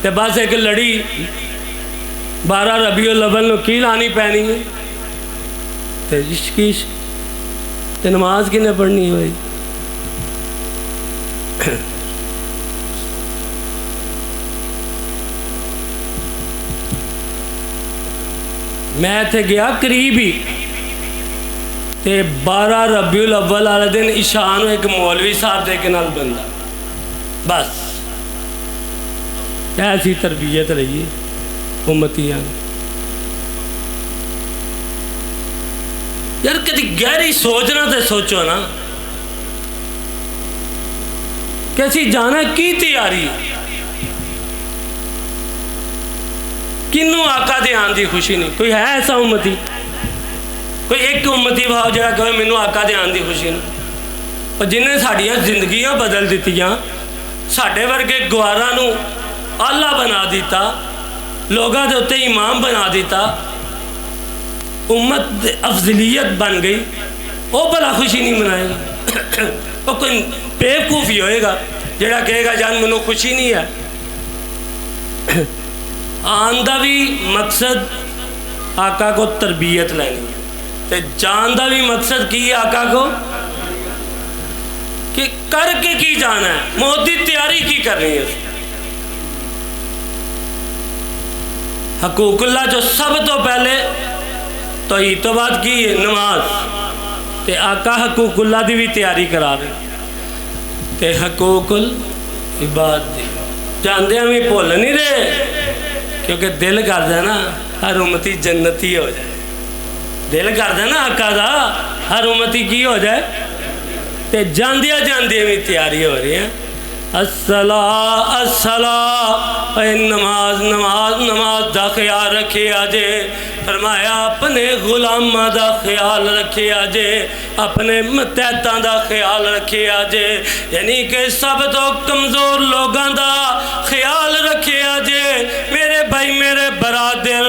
A: تے بس ایک لڑی 12 ربیع الاول نو کی لانی پینی ہے تے عشق تے نماز کی نہ پڑھنی ہوئی میں تھے گیا قریب ہی تے 12 ربیع الاول والے دن عشاء ایک مولوی صاحب دے کے نال بندہ بس ایسی تربیت رہی امتیاں یار کدی گہری سوچنا تے سوچو نا کیسی جانا کی تیاری کنوں آقا دے آن دی خوشی نہیں کوئی ہے ایسا امتی کوئی ایک امتی بھاؤ جڑا کہ مینوں آقا دے آن دی خوشی نہیں اور جنہیں ساڑیاں زندگیاں بدل دیتیاں ساڑھے ورگے گواراں نو اللہ بنا دیتا لوگاں دے ہوتے امام بنا دیتا امت افضلیت بن گئی وہ بلا خوشی نہیں منائے گا وہ کوئی بیوقوفی ہوئے گا جڑا کہے گا جان منو خوشی نہیں ہے آندہ بھی مقصد آقا کو تربیت لینی تے جاندہ بھی مقصد کی آقا کو کہ کر کے کی جانا ہے موتی تیاری کی کرنی ہے حقوق اللہ جو سب تو پہلے تو ہی تو بات کی ہے نماز تے آقا حقوق اللہ دی بھی تیاری کرا رہے تے حقوق العباد دی جاندے ہمیں بھول نہیں رہے کیونکہ دل کر دے نا ہر امتی جنتی ہو جائے دل کر دے نا آقا دا ہر امتی کی ہو جائے تے جاندیا جاندیا بھی تیاری ہو رہی ہے الصلاۃ الصلاۃ اے نماز نماز نماز دا خیال رکھے آجے فرمایا اپنے غلامہ دا خیال رکھے آجے اپنے متحتاں دا خیال رکھے آجے یعنی کہ سب تو کمزور لوگاں دا خیال رکھے آجے میرے بھائی میرے برادر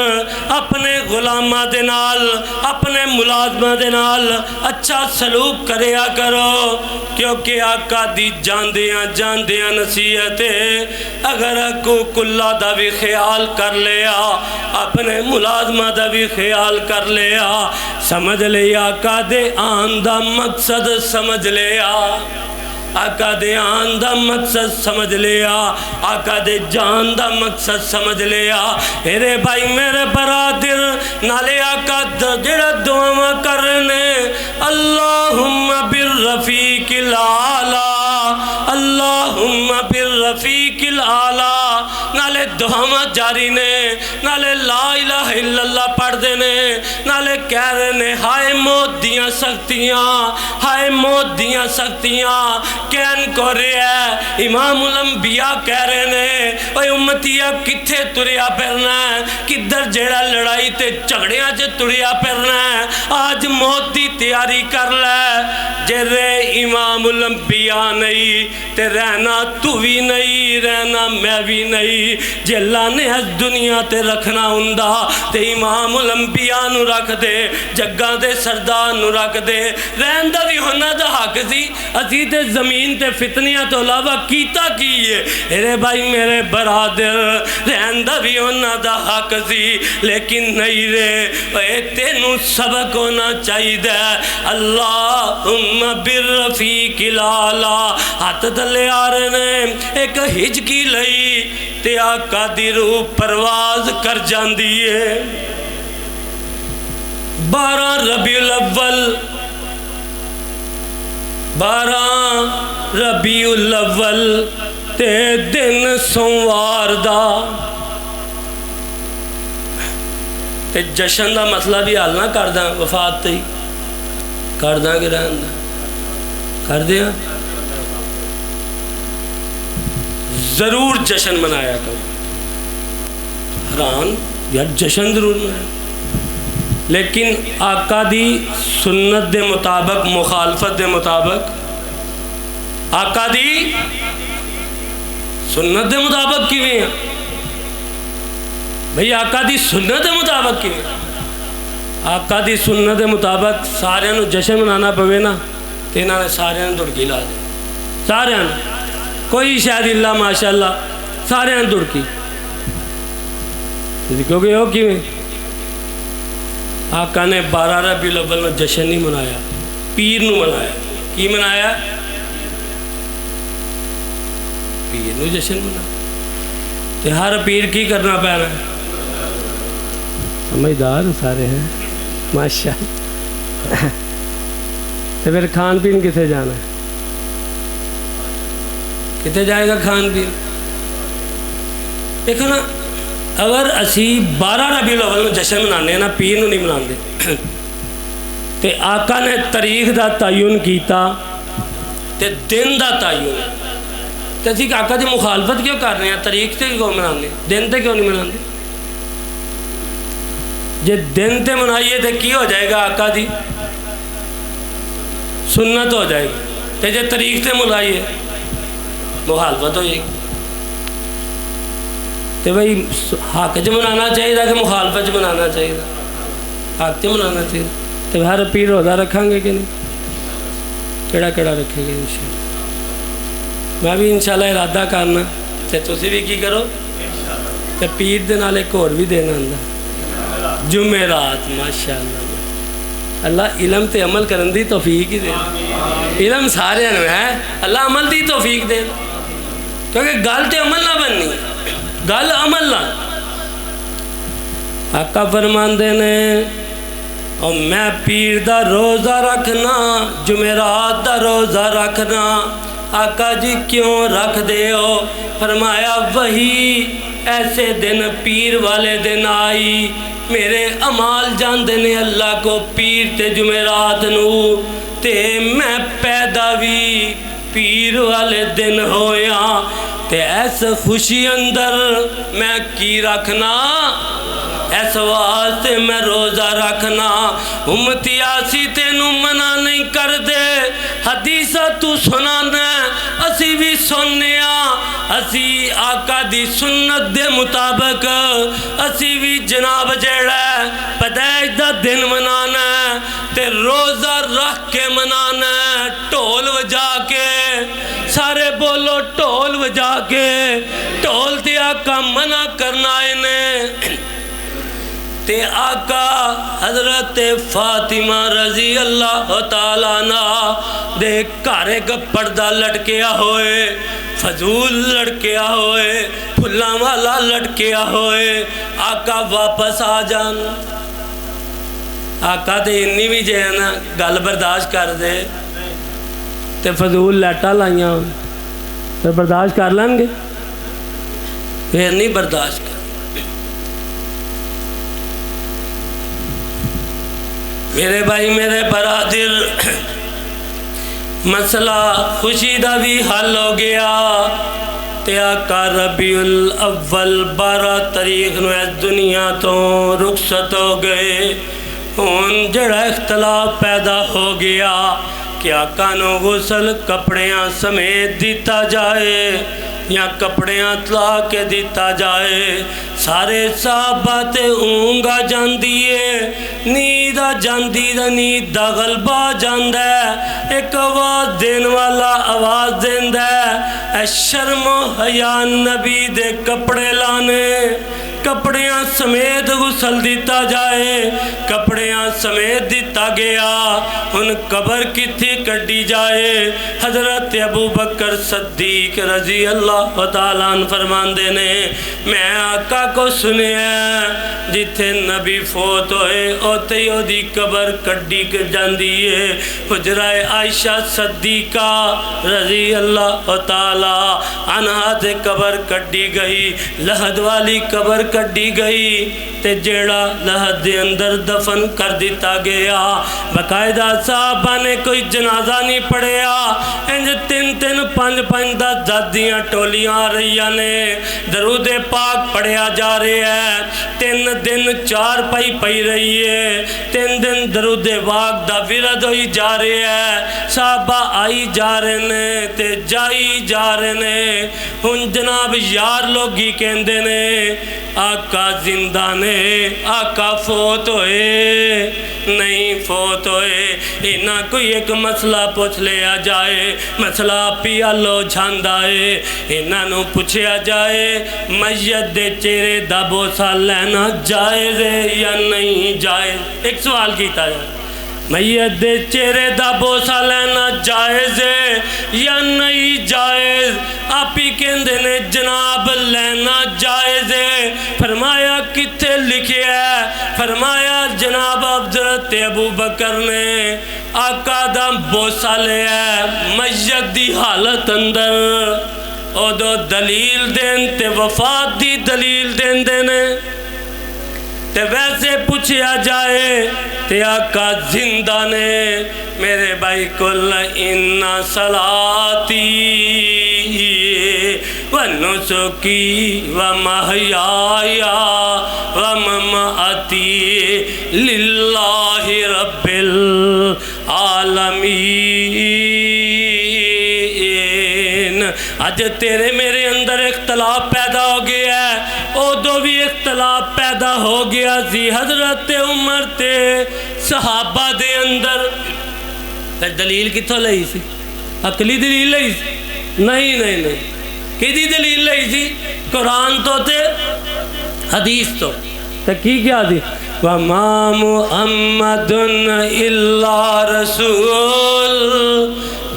A: اپنے غلاماں دے نال اپنے ملازماں دے نال اچھا سلوک کریا کرو، کیونکہ آقا دی جاندیاں نصیحت ہے، اگر حقوق اللہ دا بھی خیال کر لیا، اپنے ملازمہ دا بھی خیال کر لیا، سمجھ لیا آقا دے آن دا مقصد سمجھ لیا، آقا دے آن دا مقصد سمجھ لیا، آقا دے جان دا مقصد سمجھ لیا۔ میرے بھائی میرے برادر نالے آقا جڑا دعاواں کرنے، اللہم بالرفیق الاعلی، اللہم بالرفیق الاعلی، نالے دعاواں جاری نے، نالے لا الہ الا اللہ پڑھ دینے، نالے کہہ رہے نے ہائے موت دیاں سختیاں، ہائے موت دیاں سختیاں کہن کو رہے ہیں۔ امام الانبیاء کہہ رہے نے اے امتیہ کتھے تریا پھرنا ہے، کدھر جیڑا لڑائی تے جھگڑیاں چے تریا پھرنا ہے، آج موت دی تیاری کر لے، جے رے امام الانبیاء نہیں تے رہنا تو بھی نہیں، رہنا میں بھی نہیں، جے اللہ نے اس دنیا تے رکھنا ہوندا تے امام الانبیاء نو رکھ دے، جگہ دے سردار نو رکھ دے، رہن دا بھی ہونا دا حق سی، اسی تے زمین تے فتنیاں تو علاوہ کیتا کیے، میرے بھائی میرے برادر رہن دا بھی ہونا دا حق سی، لیکن نہیں رے، اے تینوں سبق ہونا چاہی دے، اللہم بالرفیق الاعلی، ہاتھ دلے آ رہے نے، ایک ہجکی لئی تے آقا دی روح پرواز کر جاندی ہے۔ 12 ربیع الاول، 12 ربیع الاول تے دن سوموار دا، تے جشن دا مسئلہ بھی حل نہ کر دیں وفات تے ہی کر دیں کہ رہن دیں کر دیں، ضرور جشن منایا کرو، حیران یار جشن ضرور منایا، لیکن آقا دی سنت دے مطابق مخالفت دے مطابق، آقا دی سنت دے مطابق کیویں ہیں بھئی، آقا دی سنت دے مطابق کیویں، آقا دی سنت دے مطابق سارے نو جشن منانا پوے نا تے انہاں نے سارے نو دڑکی لا دے، سارے نو، کوئی شاید اللہ ماشاءاللہ سارے نو دڑکی، کیونکہ وہ کیویں آقا نے 12 ربیع الاول میں جشن نہیں منایا، پیر نو منایا، کی منایا؟ پیر نو جشن منایا، تے ہر پیر کی کرنا پینا ہے، سمجھدار سارے ہیں ماشاءاللہ، تے پھر کھان پین کسے جانا ہے، کتے جائے گا کھان پین؟ دیکھو نا، اگر اسی 12 ربیع الاول میں جشن منانے نا، پیر نو نہیں مناندے، تے آقا نے تاریخ دا تعین کیتا تے دن دا تعین، تے اسی آقا دی مخالفت کیوں کر رہے ہیں؟ تاریخ تے کیوں منانے، دن تے کیوں نہیں مناندے؟ جے دن تے منائیے تے کی ہو جائے گا؟ آقا دی سنت ہو جائے گی، تے جے تاریخ تے منائیے مخالفت ہو جائے گی، تے بھئی حق جو منانا چاہیے کہ مخالفت جو منانا چاہیے؟ حق جو منانا چاہیے، تو ہر پیر روزہ رکھیں گے کہ نہیں؟ کیڑا کیڑا رکھیں گے انشاءاللہ، میں بھی انشاءاللہ ارادہ کرنا، تے تسی بھی کی کرو، تے پیر دے نال ایک اور بھی دینا اندر جمعرات، ماشاءاللہ اللہ علم تے عمل کرن دی توفیق ہی دے، علم سارے ہیں، اللہ عمل دی توفیق دے، کیونکہ گل تے عمل نہ بننی، گل عمل نہ۔ آقا فرماندے نے اور میں پیر دا روزہ رکھنا، جمعرات دا روزہ رکھنا، آقا جی کیوں رکھ دے ہو؟ فرمایا وہی ایسے دن پیر والے دن آئی، میرے عمال جاندے نے اللہ کو پیر تے جمعرات نو، تے میں پیدا بھی پیر والے دن ہویا، تے ایس خوشی اندر میں کی رکھنا، ایس واسطے میں روزہ رکھنا، امتی آسی تینوں منع نہیں کر دے، حدیثہ تو سنانا، اسی اسی بھی سننے اسی آقا دی سنت دے مطابق اسی بھی جناب جیڑا ہے پیدائش دا دن منانا ہے تے روزہ رکھ کے منانا ہے، ٹھول وجا کے، سارے بولو ٹھول وجا کے، ٹھول تے آقا منع کرنا انہیں تے آقا حضرت فاطمہ رضی اللہ تعالیٰ عنہ دے کارے کا پردہ لٹکیا ہوئے، فضول لٹکیا ہوئے، پھلاں والا لٹکیا ہوئے، آقا واپس آ جان۔ آقا تے انی بھی جے نا گل برداشت کر دے تے فضول لیٹا لائیاں تے برداشت کر لیں گے، پھر نہیں برداشت کر۔ میرے بھائی میرے برادر، مسئلہ خوشی دا بھی حل ہو گیا تے آقا ربیع الاول 12 تاریخ نو اس دنیا تو رخصت ہو گئے۔ ہون جڑا اختلاف پیدا ہو گیا کہ آقا نو غسل کپڑیاں سمیت دیتا جائے یا کپڑیاں تلا کے دیتا جائے۔ سارے صحابہ تے اونگا جاندیے، نیدہ جاندیدہ نید دا غلبہ جاندہ ہے، ایک آواز دین والا آواز دیندہ ہے، اے شرم و حیا نبی دے کپڑے لانے، کپڑیاں سمیت غسل دیتا جائے۔ کپڑیاں سمیت دیتا گیا، ان قبر کی تھی کٹی جائے۔ حضرت ابو بکر صدیق رضی اللہ تعالیٰ عنہ فرماندے نے میں آقا کو سنے ہیں جتھے نبی فوت ہوئے اوتے ہی دی قبر کٹی جاندی ہے۔ حجرہ عائشہ صدیقہ رضی اللہ تعالیٰ عنہ تے قبر کٹی گئی، لحد والی قبر کٹی گئی تے جیڑا لحد دے اندر دفن کر دیتا گیا۔ باقاعدہ صحابہ نے کوئی جنازہ نہیں پڑھیا، انج 3 5 دادیاں ٹولیاں آ رہیاں نے، درود پاک پڑھیا جا رہے ہیں، 3 دن 4 پئی رہی ہے، 3 دن درود پاک دا ورد ہوئی جا رہے ہیں، صحابہ آئی جا رہے نے تے جائی جا رہے نے۔ ہن جناب یار لوگی کہندے نے آقا زندہ نے، آقا فوت ہوئے نہیں فوت ہوئے، انہاں کوئی ایک مسئلہ پوچھ لیا جائے، مسئلہ پیا لو جھاندا ہے، انہاں نو پوچھیا جائے میت دے چہرے دا بوسہ لینا جائز ہے یا نہیں جائز۔ ایک سوال کیتا جائے، میت دے چہرے دا بوسہ لینا جائز ہے یا نہیں جائز؟ آپ ہی کہندے نے جناب لینا جائز ہے۔ فرمایا کتھے لکھے ہے؟ فرمایا جناب حضرت ابو بکر نے آقا دا بوسہ لیا ہے میت دی حالت اندر، او دو دلیل دین تے وفات دی دلیل دین دینے تے ویسے پوچھیا جائے تے آقا زندہ نے۔ میرے بھائی کل ان صلاتی و نسکی و محیایا و مماتی للہ رب العالمین۔ آج تیرے میرے اندر اختلاف پیدا ہو گیا ہے، او دو بھی اختلاف پیدا ہو گیا سی حضرت عمر تے صحابہ دے اندر۔ دلیل کتھوں لئی سی؟ عقلی دلیل لئی سی؟ نہیں کدی دلیل لئی سی؟ قرآن تو تے حدیث تو تے کی کیا دی؟ وَمَا مُحَمَّدٌ إِلَّا رَسُولٌ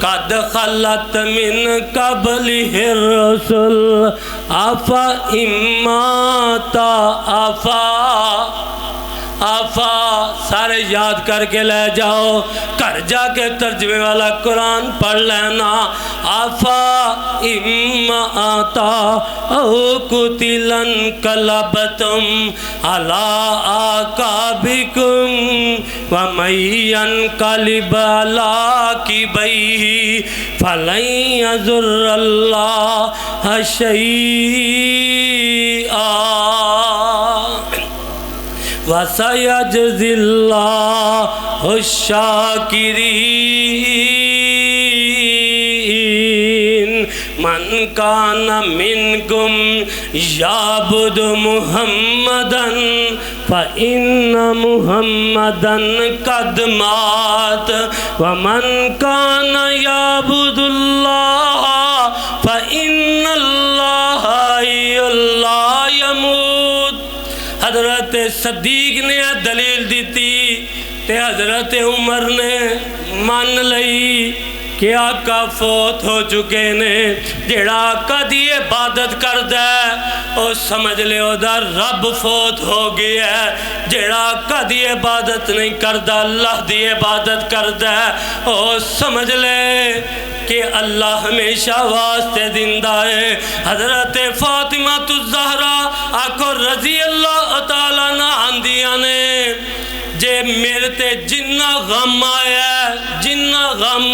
A: قَدْ خَلَتْ مِنْ قَبْلِهِ الرُّسُلُ أَفَإِن مَّاتَ آفا سارے یاد کر کے لے جاؤ، گھر جا کے ترجمے والا قرآن پڑھ لینا۔ آفا اماتا او قتلا انقلبتم علی اعقابکم ومن ينقلب علی عقبیہ فلن یضر اللہ شیئا وَسَيَجْزِي اللَّهُ الشَّاكِرِينَ۔ کان منکم یعبد محمدا فإن محمدا قد مات ومن کان یعبد اللہ فإن اللہ لا يموت۔ حضرت صدیق نے دلیل دیتی تے حضرت عمر نے مان لئی کہ آقا فوت ہو چکے نے۔ جیڑا آقا دی عبادت کردا ہے او سمجھ لے او دا رب فوت ہو گیا ہے۔ جیڑا آقا دی عبادت نہیں کردا اللہ دی عبادت کردا ہے او سمجھ لے کہ اللہ ہمیشہ واسطے زندہ ہے۔ حضرت فاطمہ الزہرا آقا رضی اللہ تعالیٰ عنہ آندیاں نے جے میرے تے جنہ غم آیا ہے، جنہ غم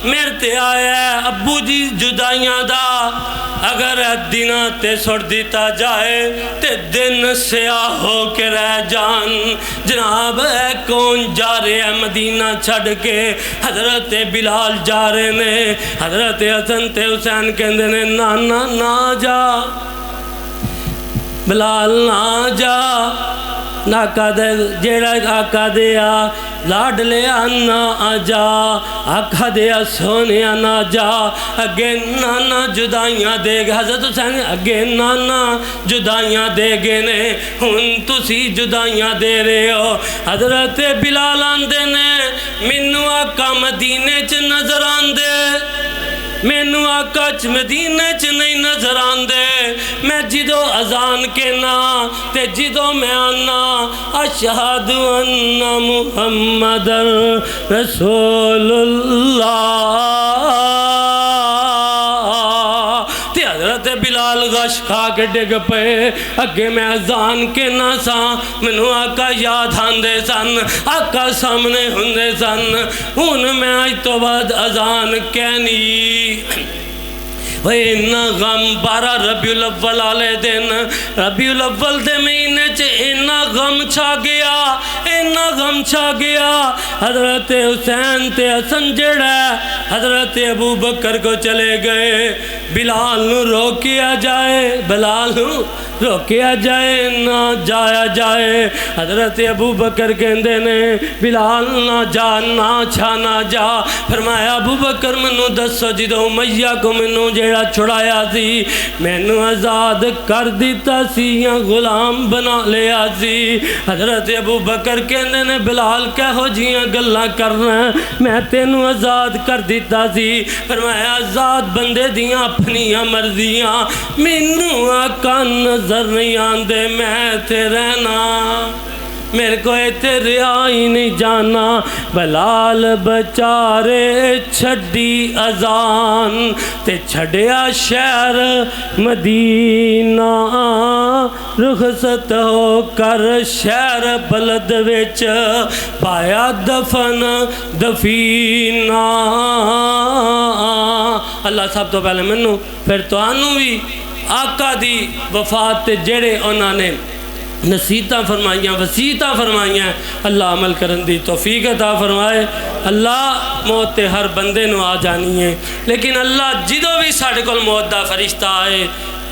A: میرے تے آیا ہے ابو جی جدائیاں دا، اگر دنہ تے سڑ دیتا جائے تے دن سیاہ ہو کے رہ جان۔ جناب اے کون جا رہے ہیں مدینہ چھڑ کے؟ حضرت بلال جا رہے نے۔ حضرت حسن تے حسین کہندے نے نانا نہ جا بلال نہ جا، ناکا دے جیڑا آقا دیا لاڈ لے آنا آجا، آقا دیا سونے آنا جا، اگے نانا جدائیاں دے گے۔ حضرت حسین اگے نانا جدائیاں دے گے نے، ہن تسی جدائیاں دے رہے ہو۔ حضرت بلال آندے نے مینوں آقا مدینے چ نظر آندے، مینوں آقا چ مدینے چ نہیں نظر آندے۔ میں جدو اذان کے نا تے جدو میں آنا اشہد ان محمد رسول اللہ، تے حضرت بلال غش کھا کے ڈگ پے۔ اگے میں اذان کے نہ سا، مینوں آقا یاد آندے سن، آقا سامنے ہوندے سن، ہن میں آج تو بعد اذان کہنی۔ اینا غم 12 ربیع الاول والے دن، ربیع الاول دے مہینے چ اینا غم چھا گیا، اینا غم چھا گیا۔ حضرت حسین تے حسن جڑا حضرت ابو بکر کو چلے گئے، بلال نو روکیا جائے، بلال نو روکیا جائے نہ جایا جائے۔ حضرت ابو بکر کہندے نے بلال نہ جا، نہ چھا نہ جا۔ فرمایا ابو بکر منو دسو جدو امیہ کو منو جیڑا چھڑایا سی مینو آزاد کر دیتا سی یا غلام بنا لیا سی؟ حضرت ابو بکر کہندے نے بلال کہو جیاں گلاں کرنا، میں تینو آزاد کر دیتا سی۔ فرمایا آزاد بندے دیاں اپنیاں مرضیاں، مینو آقا نظر نہیں آندے، میں تے رہنا، میرے کو ایتھے رہا ہی نہیں جانا۔ بلال بچارے چھڑی اذان تے چھڑیا شہر مدینہ، رخصت ہو کر شہر بلد وچ پایا دفن دفینہ۔ اللہ سب تو پہلے منو پھر تو آنو بھی آقا دی وفات تے جڑے انہوں نے نصیحتاں فرمائیاں، وصیتاں فرمائیاں، اللہ عمل کرن دی توفیق عطا فرمائے۔ اللہ موت تے ہر بندے نو آ جانی ہے، لیکن اللہ جدو بھی ساڑھے کول موت دا فرشتہ آئے،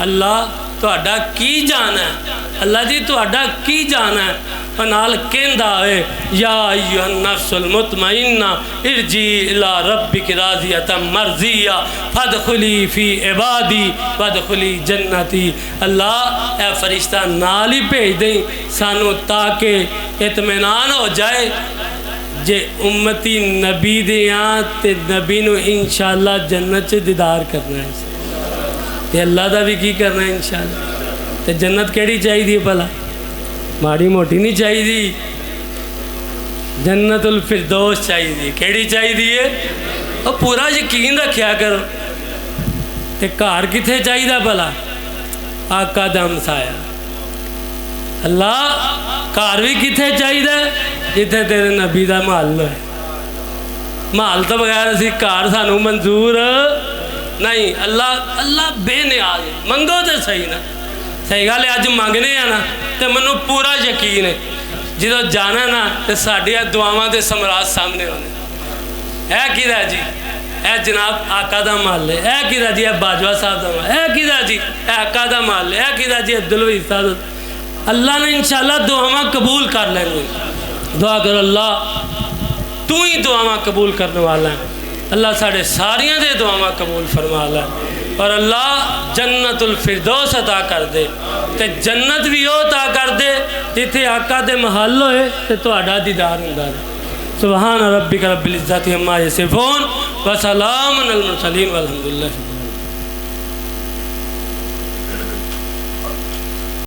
A: اللہ تہاڈا کی جانا ہے، اللہ جی تہاڈا کی جانا ہے، نال کہندا ہے یا ایھا النفس المطمئنہ ارجعی الی ربک راضیۃ مرضیہ فادخلی فی عبادی وادخلی جنتی۔ اللہ اے فرشتہ نال ہی بھیج دیں سانو تاکہ اطمینان ہو جائے جے امتی نبی دیاں تے نبی نو انشاءاللہ جنت چ دیدار کرنا ہے، تے اللہ دا بھی کی کرنا ہے انشاءاللہ۔ تے جنت کیڑی چاہیے بھلا؟ ماڑی موٹی نہیں چاہیے، جنت الفردوس چاہیے۔ کیڑی چاہیے؟ اور پورا یقین رکھیا کرو۔ تے گھر کتھے چاہیے بھلا؟ آقا دا ہمسایا۔ اللہ گھر بھی کتھے چاہیے؟ جتھے تیرے نبی دا محل ہے۔ محل تو بغیر اسی گھر سانو منظور نہیں۔ اللہ بے نیاز ہے، منگو تے صحیح نا، صحیح گل ہے۔ اج منگنے ہیں نا تے منو پورا یقین ہے جدو جانا نا تے ساڈیاں دعاواں دے ثمرات سامنے ہونے۔ ہے کیدا جی؟ اے جناب آقا دا محل ہے، اے کدھر جی اے باجوہ صاحب دا محل ہے، اے کدھر جی اے آقا دا محل ہے، اے کدھر جی عبدالوہید صاحب۔ اللہ نے انشاءاللہ دعاواں قبول کر لیں گے۔ دعا کرو اللہ تو ہی دعاواں قبول کرنے والا ہے، اللہ ساڑھے ساریاں دے دعاواں قبول فرما لے، اور اللہ جنت الفردوس عطا کر دے، تے جنت بھی وہ عطا کر دے جتھے آقا دے محل ہوئے تے تہاڈا دیدار ہوندا ہے۔ سبحان ربک رب العزت عما یصفون وسلام علی المرسلین والحمدللہ۔